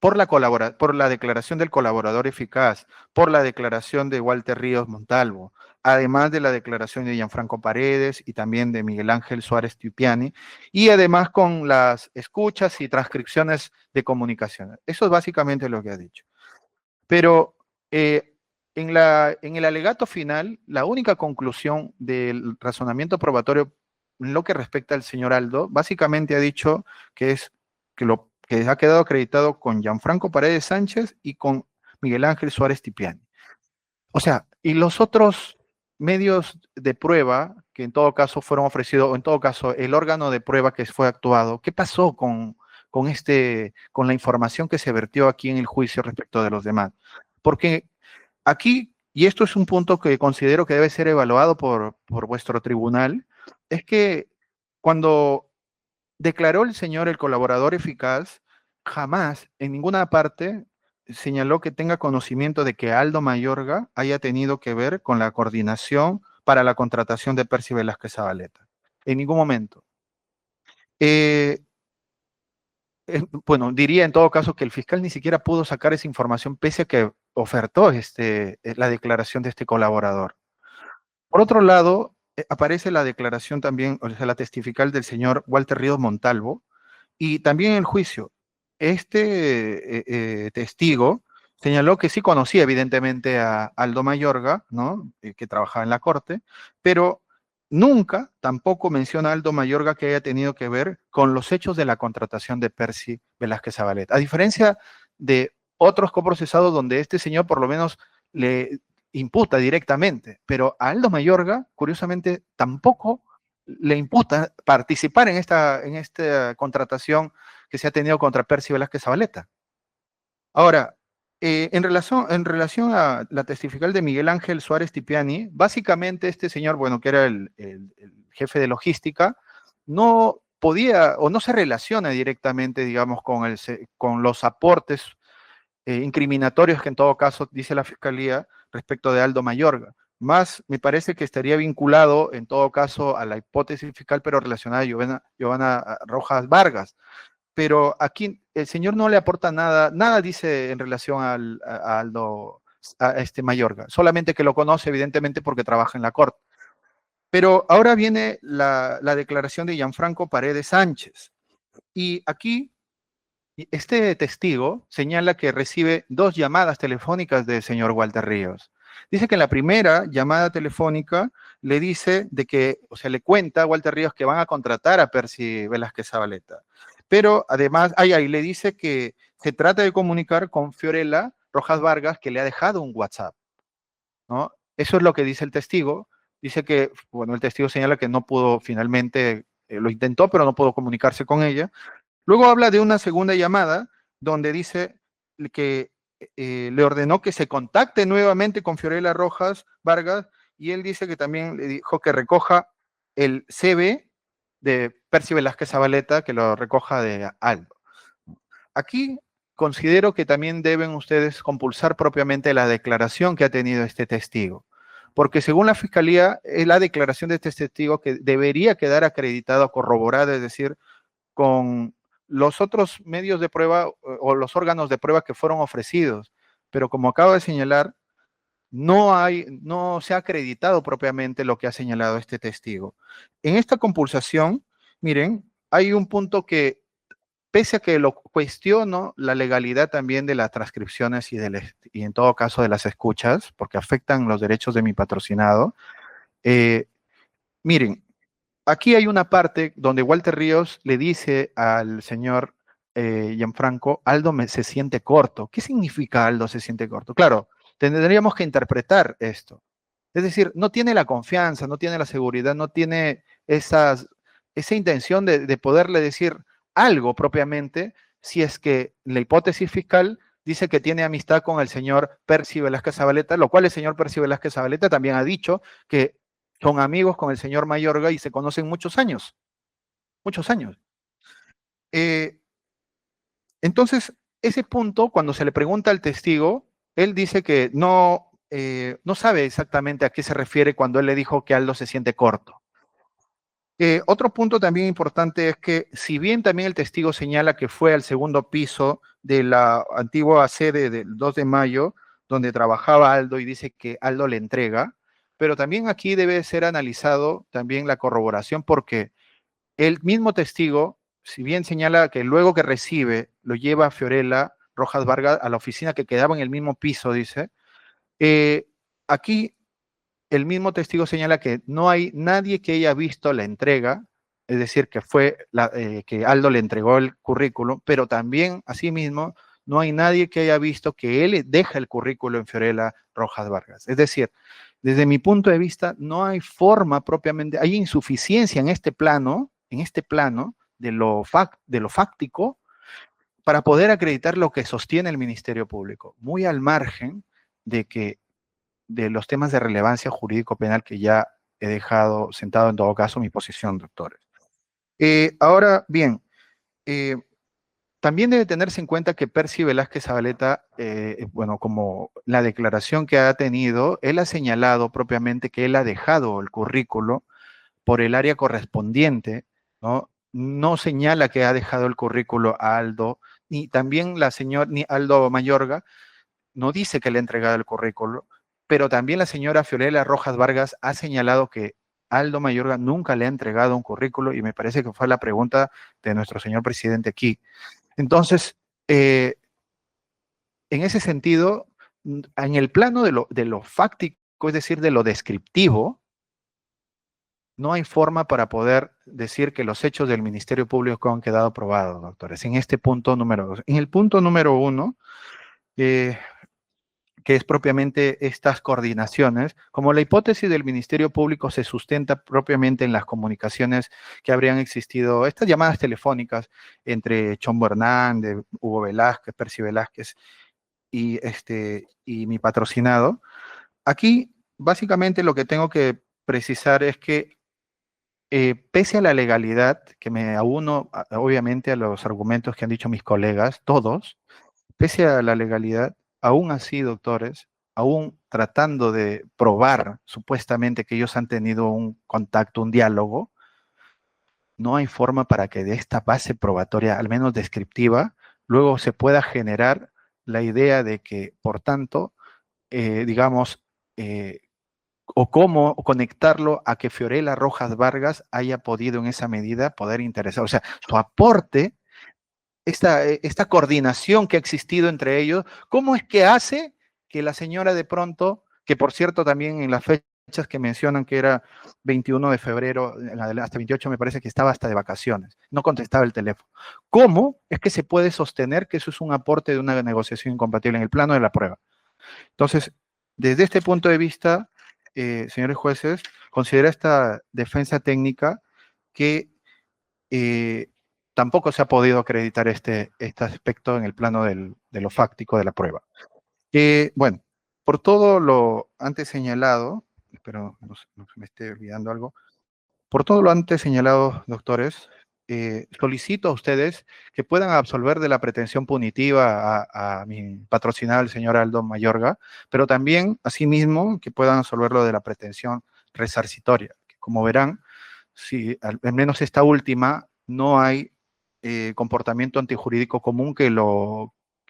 por la declaración del colaborador eficaz, por la declaración de Walter Ríos Montalvo, además de la declaración de Gianfranco Paredes y también de Miguel Ángel Suárez Tiupiani, y además con las escuchas y transcripciones de comunicaciones. Eso es básicamente lo que ha dicho. Pero en el alegato final, la única conclusión del razonamiento probatorio en lo que respecta al señor Aldo, básicamente ha dicho que ha quedado acreditado con Gianfranco Paredes Sánchez y con Miguel Ángel Suárez Tiupiani. O sea, y los otros medios de prueba que en todo caso fueron ofrecidos, o en todo caso el órgano de prueba que fue actuado, ¿qué pasó con la información que se vertió aquí en el juicio respecto de los demás? Porque aquí, y esto es un punto que considero que debe ser evaluado por vuestro tribunal, es que cuando declaró el señor el colaborador eficaz, jamás en ninguna parte señaló que tenga conocimiento de que Aldo Mayorga haya tenido que ver con la coordinación para la contratación de Percy Velázquez Zabaleta. En ningún momento. Bueno, diría en todo caso que el fiscal ni siquiera pudo sacar esa información pese a que ofertó la declaración de este colaborador. Por otro lado, aparece la declaración también, o sea, la testifical del señor Walter Ríos Montalvo, y también en el juicio, testigo señaló que sí conocía evidentemente a Aldo Mayorga, ¿no? Que trabajaba en la corte, pero nunca tampoco menciona a Aldo Mayorga que haya tenido que ver con los hechos de la contratación de Percy Velázquez Zabaleta. A diferencia de otros coprocesados donde este señor por lo menos le imputa directamente, pero a Aldo Mayorga, curiosamente, tampoco le imputa participar en esta contratación que se ha tenido contra Percy Velázquez Zabaleta. Ahora, en relación a la testifical de Miguel Ángel Suárez Tiupiani, básicamente este señor, bueno, que era el jefe de logística, no podía o no se relaciona directamente, digamos, con los aportes incriminatorios que en todo caso dice la Fiscalía respecto de Aldo Mayorga. Más me parece que estaría vinculado, en todo caso, a la hipótesis fiscal, pero relacionada a Giovanna Rojas Vargas. Pero aquí el señor no le aporta nada, nada dice en relación a Aldo, a este Mayorga, solamente que lo conoce evidentemente porque trabaja en la corte. Pero ahora viene la declaración de Gianfranco Paredes Sánchez. Y aquí este testigo señala que recibe 2 llamadas telefónicas del señor Walter Ríos. Dice que en la primera llamada telefónica le dice de que, o sea, le cuenta a Walter Ríos que van a contratar a Percy Velázquez Zabaleta. Pero además, ahí le dice que se trata de comunicar con Fiorella Rojas Vargas, que le ha dejado un WhatsApp, ¿no? Eso es lo que dice el testigo. Dice que, bueno, el testigo señala que no pudo finalmente, lo intentó, pero no pudo comunicarse con ella. Luego habla de una segunda llamada donde dice que le ordenó que se contacte nuevamente con Fiorella Rojas Vargas y él dice que también le dijo que recoja el CV de Percy Velázquez Zabaleta, que lo recoja de Aldo. Aquí considero que también deben ustedes compulsar propiamente la declaración que ha tenido este testigo, porque según la Fiscalía es la declaración de este testigo que debería quedar acreditada, corroborada, es decir, con los otros medios de prueba o los órganos de prueba que fueron ofrecidos, pero como acabo de señalar, no se ha acreditado propiamente lo que ha señalado este testigo. En esta compulsación, miren, hay un punto que, pese a que lo cuestiono, la legalidad también de las transcripciones y en todo caso de las escuchas, porque afectan los derechos de mi patrocinado, miren, aquí hay una parte donde Walter Ríos le dice al señor Gianfranco, Aldo se siente corto. ¿Qué significa Aldo se siente corto? Claro, tendríamos que interpretar esto. Es decir, no tiene la confianza, no tiene la seguridad, no tiene esa intención de poderle decir algo propiamente, si es que la hipótesis fiscal dice que tiene amistad con el señor Percy Velázquez Zabaleta, lo cual el señor Percy Velázquez Zabaleta también ha dicho que son amigos con el señor Mayorga y se conocen muchos años. Muchos años. Entonces, ese punto, cuando se le pregunta al testigo, él dice que no sabe exactamente a qué se refiere cuando él le dijo que Aldo se siente corto. Otro punto también importante es que, si bien también el testigo señala que fue al segundo piso de la antigua sede del 2 de mayo, donde trabajaba Aldo y dice que Aldo le entrega, pero también aquí debe ser analizado también la corroboración, porque el mismo testigo, si bien señala que luego que recibe, lo lleva a Fiorella Rojas Vargas a la oficina que quedaba en el mismo piso, dice, aquí el mismo testigo señala que no hay nadie que haya visto la entrega, es decir, que fue que Aldo le entregó el currículum, pero también, asimismo, no hay nadie que haya visto que él deja el currículum en Fiorella Rojas Vargas. Es decir, desde mi punto de vista, no hay forma propiamente, hay insuficiencia en este plano de lo fáctico, para poder acreditar lo que sostiene el Ministerio Público, muy al margen de los temas de relevancia jurídico-penal que ya he dejado sentado en todo caso mi posición, doctores. Ahora bien, también debe tenerse en cuenta que Percy Velázquez Zabaleta, bueno, como la declaración que ha tenido, él ha señalado propiamente que él ha dejado el currículo por el área correspondiente, ¿no? No señala que ha dejado el currículo a Aldo, ni también ni Aldo Mayorga, no dice que le ha entregado el currículo, pero también la señora Fiorella Rojas Vargas ha señalado que Aldo Mayorga nunca le ha entregado un currículo, y me parece que fue la pregunta de nuestro señor presidente aquí. Entonces, en ese sentido, en el plano de lo fáctico, es decir, de lo descriptivo, no hay forma para poder decir que los hechos del Ministerio Público han quedado probados, doctores, en este punto número 2. En el punto número 1, que es propiamente estas coordinaciones, como la hipótesis del Ministerio Público se sustenta propiamente en las comunicaciones que habrían existido, estas llamadas telefónicas entre Chombo Hernández, Hugo Velázquez, Percy Velázquez y mi patrocinado, aquí básicamente lo que tengo que precisar es que pese a la legalidad, que me auno obviamente a los argumentos que han dicho mis colegas, todos, pese a la legalidad, aún así, doctores, aún tratando de probar supuestamente que ellos han tenido un contacto, un diálogo, no hay forma para que de esta base probatoria, al menos descriptiva, luego se pueda generar la idea de que, por tanto, digamos, o cómo conectarlo a que Fiorella Rojas Vargas haya podido en esa medida poder interesar. O sea, su aporte, esta coordinación que ha existido entre ellos, ¿cómo es que hace que la señora de pronto, que por cierto también en las fechas que mencionan que era 21 de febrero, hasta 28 me parece que estaba hasta de vacaciones, no contestaba el teléfono? ¿Cómo es que se puede sostener que eso es un aporte de una negociación incompatible en el plano de la prueba? Entonces, desde este punto de vista, señores jueces, considera esta defensa técnica que tampoco se ha podido acreditar este aspecto en el plano de lo fáctico de la prueba. Bueno, por todo lo antes señalado, espero no se me esté olvidando algo, por todo lo antes señalado, doctores, solicito a ustedes que puedan absolver de la pretensión punitiva a mi patrocinado, el señor Aldo Mayorga, pero también, asimismo, que puedan absolverlo de la pretensión resarcitoria. Como verán, si al menos esta última, no hay comportamiento antijurídico común que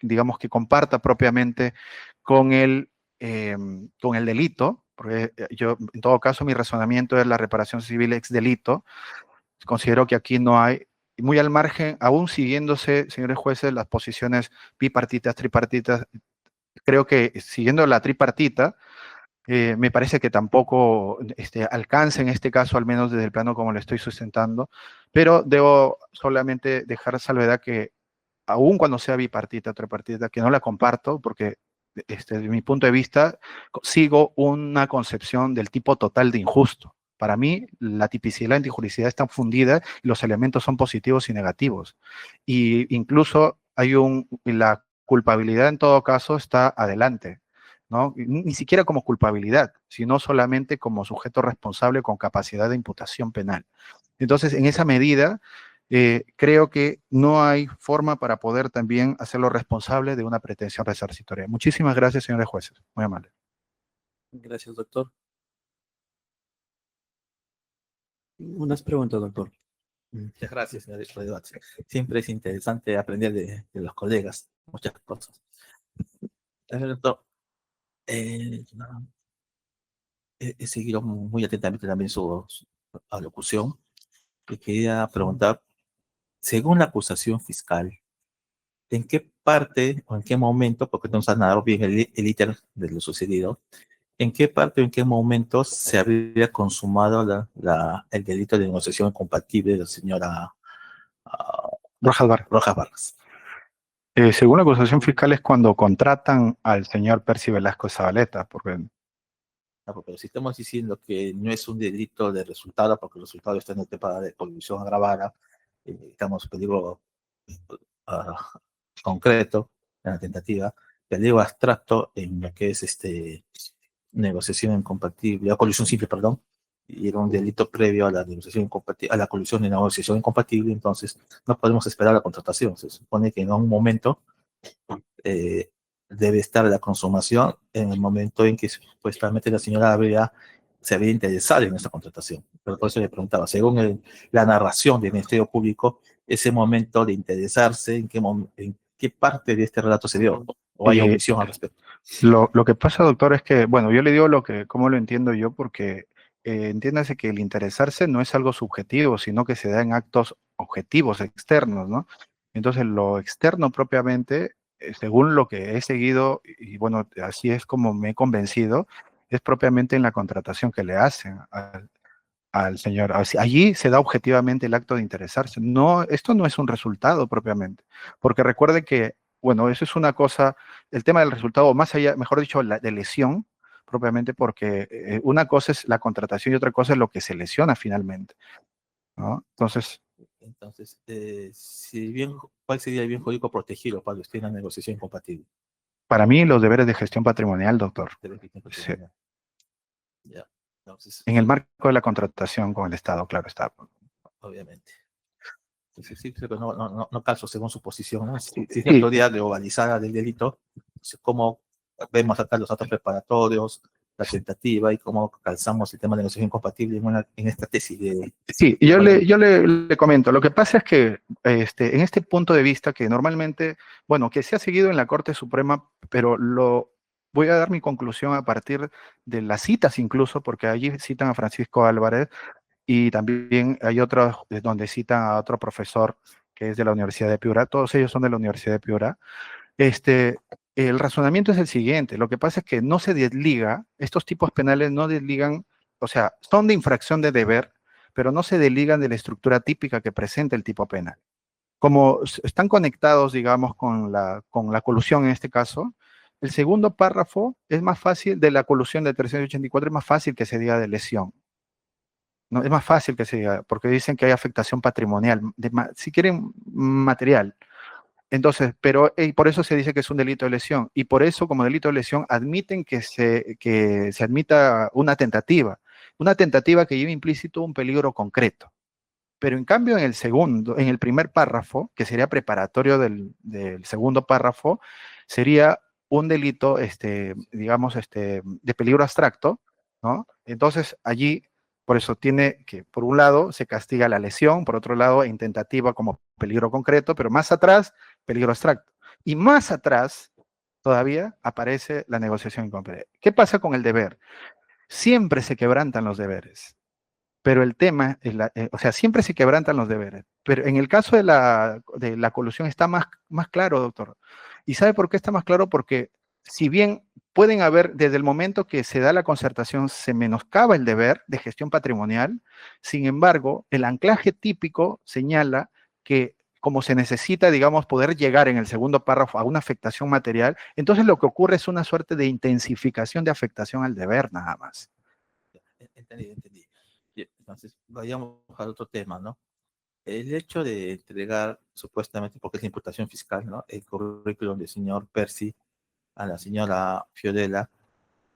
digamos, que comparta propiamente con con el delito, porque yo, en todo caso, mi razonamiento es la reparación civil ex delito. Considero que aquí no hay, muy al margen, aún siguiéndose, señores jueces, las posiciones bipartitas, tripartitas, creo que siguiendo la tripartita, me parece que tampoco alcanza en este caso, al menos desde el plano como lo estoy sustentando, pero debo solamente dejar salvedad que aún cuando sea bipartita, tripartita, que no la comparto, porque desde mi punto de vista sigo una concepción del tipo total de injusto. Para mí, la tipicidad y la antijuricidad están fundidas y los elementos son positivos y negativos. Y incluso la culpabilidad en todo caso está adelante, ¿no? Ni siquiera como culpabilidad, sino solamente como sujeto responsable con capacidad de imputación penal. Entonces, en esa medida, creo que no hay forma para poder también hacerlo responsable de una pretensión resarcitoria. Muchísimas gracias, señores jueces. Muy amable. Gracias, doctor. Unas preguntas, doctor. Muchas gracias, señor debate. Siempre es interesante aprender de los colegas muchas cosas. Doctor, he seguido muy atentamente también su alocución y quería preguntar, según la acusación fiscal, ¿en qué parte o en qué momento, porque no nos han dado bien el ítem de lo sucedido, en qué parte o en qué momento se habría consumado el delito de negociación incompatible de la señora Rojas Vargas? Según la acusación fiscal es cuando contratan al señor Percy Velasco Zabaleta, porque Pero si estamos diciendo que no es un delito de resultado, porque el resultado está en el tema de colusión agravada, estamos peligro concreto en la tentativa, peligro abstracto en lo que es negociación incompatible, o colusión simple, perdón, y era un delito previo a la negociación incompatible, a la colusión de negociación incompatible, entonces no podemos esperar la contratación. Se supone que en un momento debe estar la consumación en el momento en que supuestamente la señora se había interesado en esta contratación. Pero por eso le preguntaba, según la narración del Ministerio Público, ese momento de interesarse, ¿en qué parte de este relato se dio? ¿O hay omisión al respecto? Lo que pasa, doctor, es que, bueno, yo le digo cómo lo entiendo yo, porque entiéndase que el interesarse no es algo subjetivo, sino que se da en actos objetivos, externos, ¿no? Entonces, lo externo propiamente, según lo que he seguido, y bueno, así es como me he convencido, es propiamente en la contratación que le hacen al señor. Allí se da objetivamente el acto de interesarse. No, esto no es un resultado propiamente, porque recuerde que, bueno, eso es una cosa, el tema del resultado, más allá, mejor dicho, de lesión, propiamente, porque una cosa es la contratación y otra cosa es lo que se lesiona finalmente, ¿no? Entonces, ¿cuál sería el bien jurídico protegido para usted en la negociación incompatible? para mí, los deberes de gestión patrimonial, doctor. Sí. Ya. Entonces, En el marco de la contratación con el Estado, claro está. Obviamente. Sí, pero no calzo según su posición, ¿no? Si es la autoridad globalizada del delito, ¿cómo vemos acá los datos preparatorios, la tentativa y cómo calzamos el tema de negociación incompatible en esta tesis de... Sí, yo le comento. Lo que pasa es que en este punto de vista que normalmente, bueno, que se ha seguido en la Corte Suprema, pero voy a dar mi conclusión a partir de las citas incluso, porque allí citan a Francisco Álvarez y también hay otros donde citan a otro profesor que es de la Universidad de Piura. Todos ellos son de la Universidad de Piura. El razonamiento es el siguiente. Lo que pasa es que no se desliga, estos tipos penales no desligan, o sea, son de infracción de deber, pero no se desligan de la estructura típica que presenta el tipo penal. Como están conectados, digamos, con la colusión en este caso, el segundo párrafo es más fácil, de la colusión de 384, es más fácil que se diga de lesión. No, es más fácil que se diga, porque dicen que hay afectación patrimonial, si quieren, material. Entonces, pero por eso se dice que es un delito de lesión, y por eso como delito de lesión admiten que se admita una tentativa que lleva implícito un peligro concreto. Pero en cambio en el primer párrafo, que sería preparatorio del segundo párrafo, sería un delito, digamos, de peligro abstracto, ¿no? Entonces allí, por eso tiene que, por un lado, se castiga la lesión, por otro lado, en tentativa como peligro concreto, pero más atrás, peligro abstracto. Y más atrás, todavía, aparece la negociación incompleta. ¿Qué pasa con el deber? Siempre se quebrantan los deberes. Pero el tema, o sea, siempre se quebrantan los deberes. Pero en el caso de la colusión está más claro, doctor. ¿Y sabe por qué está más claro? Porque si bien pueden haber, desde el momento que se da la concertación, se menoscaba el deber de gestión patrimonial, sin embargo, el anclaje típico señala que como se necesita, digamos, poder llegar en el segundo párrafo a una afectación material, entonces lo que ocurre es una suerte de intensificación de afectación al deber, nada más. Entendí. Entonces, vayamos al otro tema, ¿no? El hecho de entregar, supuestamente, porque es la imputación fiscal, ¿no? El currículum del señor Percy a la señora Fiorella,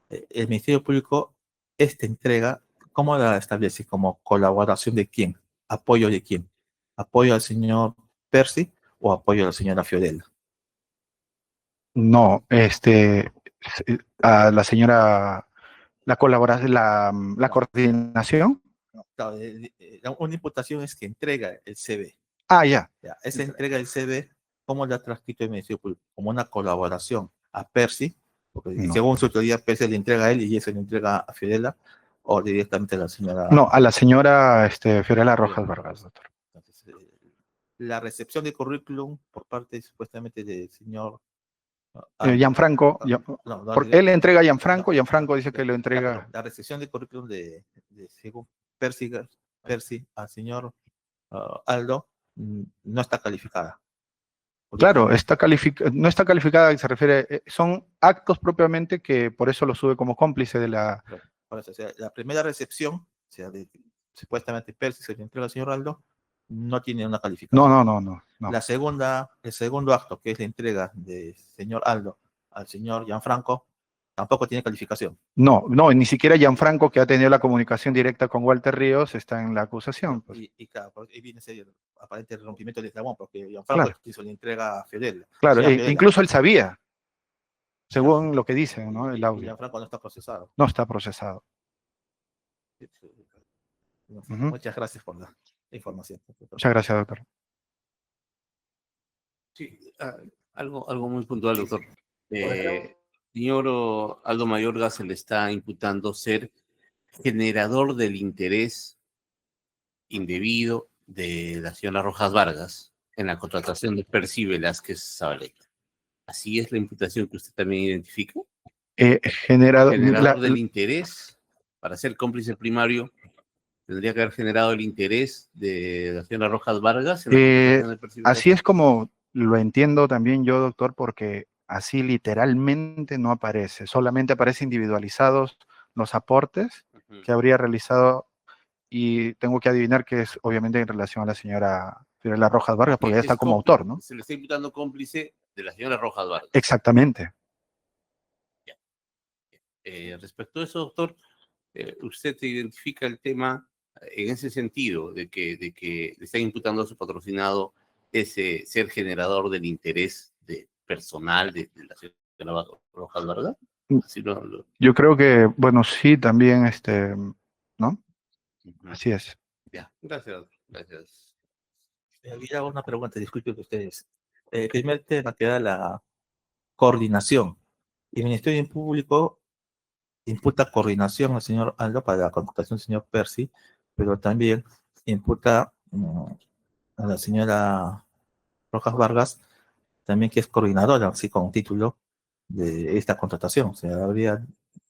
el Ministerio Público, esta entrega, ¿cómo la establece? ¿Como colaboración de quién? ¿Apoyo de quién? ¿Apoyo al señor Percy o apoyo a la señora Fiorella? No, a la señora, la colaboración, la coordinación. Claro, una imputación es que entrega el CV. Ah, ya. Esa entrega del CV, ¿cómo la ha transcrito el Ministerio Público? Como una colaboración a Percy, porque No. según su teoría, Percy le entrega a él y eso le entrega a Fiorella, o directamente a la señora... No, a la señora Fiorella Rojas Vargas, doctor. Entonces, la recepción de currículum por parte supuestamente del señor... Gianfranco, él le entrega a Gianfranco, Gianfranco dice que lo entrega... La recepción de currículum de según Percy al señor Aldo no está calificada. Claro, no está calificada, se refiere, son actos propiamente que por eso lo sube como cómplice de la... Por eso, o sea, la primera recepción, o sea, supuestamente Percy se le entrega al señor Aldo, no tiene una calificación. No. El segundo acto, que es la entrega del señor Aldo al señor Gianfranco, tampoco tiene calificación. No, ni siquiera Gianfranco, que ha tenido la comunicación directa con Walter Ríos, está en la acusación. Pues. Y claro, ahí viene ese aparente rompimiento del eslabón, porque Gianfranco hizo la entrega a Fiorella. Claro, incluso él sabía, según lo que dicen, ¿no? El audio. Gianfranco no está procesado. No está procesado. Muchas gracias por la información. Muchas gracias, doctor. Sí, algo muy puntual, doctor. Señor Aldo Mayorga se le está imputando ser generador del interés indebido de la señora Rojas Vargas en la contratación de Percy Velázquez Zabaleta. ¿Así es la imputación que usted también identifica? Generador del interés, para ser cómplice primario, tendría que haber generado el interés de la señora Rojas Vargas. Así es como lo entiendo también yo, doctor, porque así literalmente no aparece, solamente aparece individualizados los aportes que habría realizado, y tengo que adivinar que es obviamente en relación a la señora Fiorella Rojas Vargas, porque ella está como autor, ¿no? Se le está imputando cómplice de la señora Rojas Vargas. Exactamente. Respecto a eso, doctor, usted identifica el tema en ese sentido, de que le están imputando a su patrocinado ese ser generador del interés personal de la señora de la Rojas Vargas. Si no, Yo creo que, bueno, sí, también, ¿no? Así es. ya, gracias, gracias. Había una pregunta, disculpen ustedes. Primer tema queda la coordinación. El Ministerio Público imputa coordinación al señor Aldo para la contratación del señor Percy, pero también imputa a la señora Rojas Vargas, también que es coordinadora, así con título de esta contratación. O sea, habría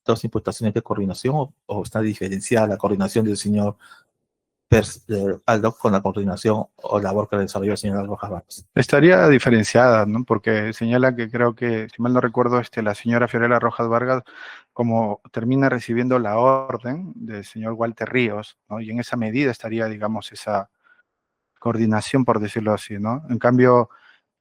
dos imputaciones de coordinación o está diferenciada la coordinación del señor Aldo con la coordinación o labor que desarrolló el señor Rojas Vargas. Estaría diferenciada, ¿no? Porque señala que creo que, si mal no recuerdo, la señora Fiorella Rojas Vargas, como termina recibiendo la orden del señor Walter Ríos, ¿no? Y en esa medida estaría, digamos, esa coordinación, por decirlo así, ¿no? En cambio,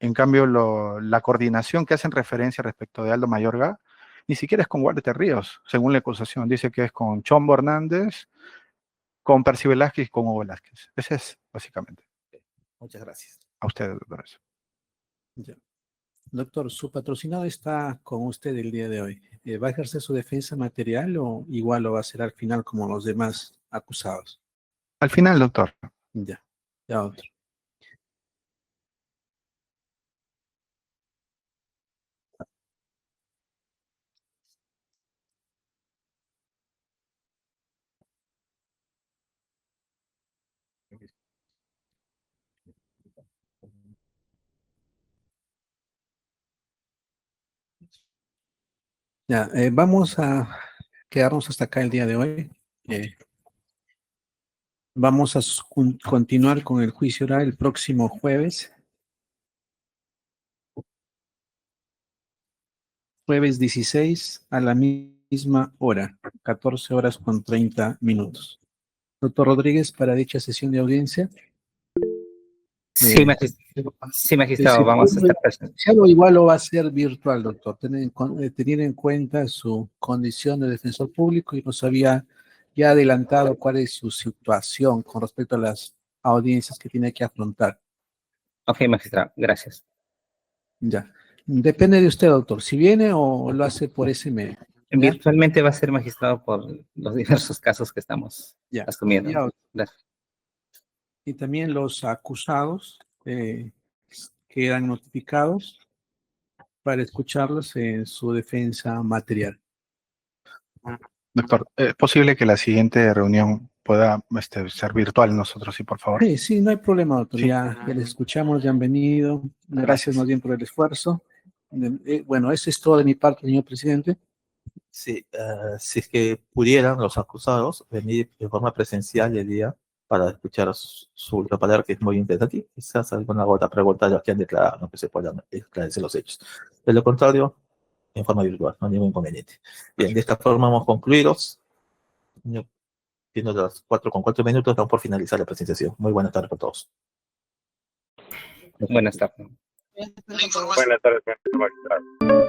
la coordinación que hacen referencia respecto de Aldo Mayorga, ni siquiera es con Walter Ríos, según la acusación. Dice que es con Chombo Hernández, con Percy Velázquez y con Hugo Velázquez. Ese es, básicamente. Muchas gracias. A ustedes, doctor. Ya. Doctor, su patrocinado está con usted el día de hoy. ¿Va a ejercer su defensa material o igual lo va a hacer al final como los demás acusados? Al final, doctor. Ya, ya otro. Ya, vamos a quedarnos hasta acá el día de hoy. Vamos a continuar con el juicio oral el próximo jueves. Jueves 16 a la misma hora, 14 horas con 30 minutos. Doctor Rodríguez, para dicha sesión de audiencia. Sí, magistrado, vamos a estar presentes. Igual lo va a ser virtual, doctor, teniendo en cuenta su condición de defensor público y nos había ya adelantado cuál es su situación con respecto a las audiencias que tiene que afrontar. Ok, magistrado, gracias. Ya. Depende de usted, doctor, si viene o lo hace por ese medio. ¿Ya? Virtualmente va a ser magistrado por los diversos casos que estamos asumiendo. Ya. Gracias. Y también los acusados quedan notificados para escucharlos en su defensa material. Doctor, ¿es posible que la siguiente reunión pueda ser virtual nosotros, sí, por favor? Sí, no hay problema, doctor. Sí. Ya les escuchamos, ya han venido. Gracias más bien por el esfuerzo. Bueno, eso es todo de mi parte, señor presidente. Sí, si es que pudieran los acusados venir de forma presencial el día para escuchar su palabra, que es muy interesante, y quizás alguna otra pregunta de los que han declarado, ¿no? Que se puedan esclarecer los hechos. De lo contrario, en forma virtual, no hay ningún inconveniente. Bien, de esta forma hemos concluido. Viendo las 4:04 estamos por finalizar la presentación. Muy buenas tardes para todos. Buenas tardes. Buenas tardes, magistrado.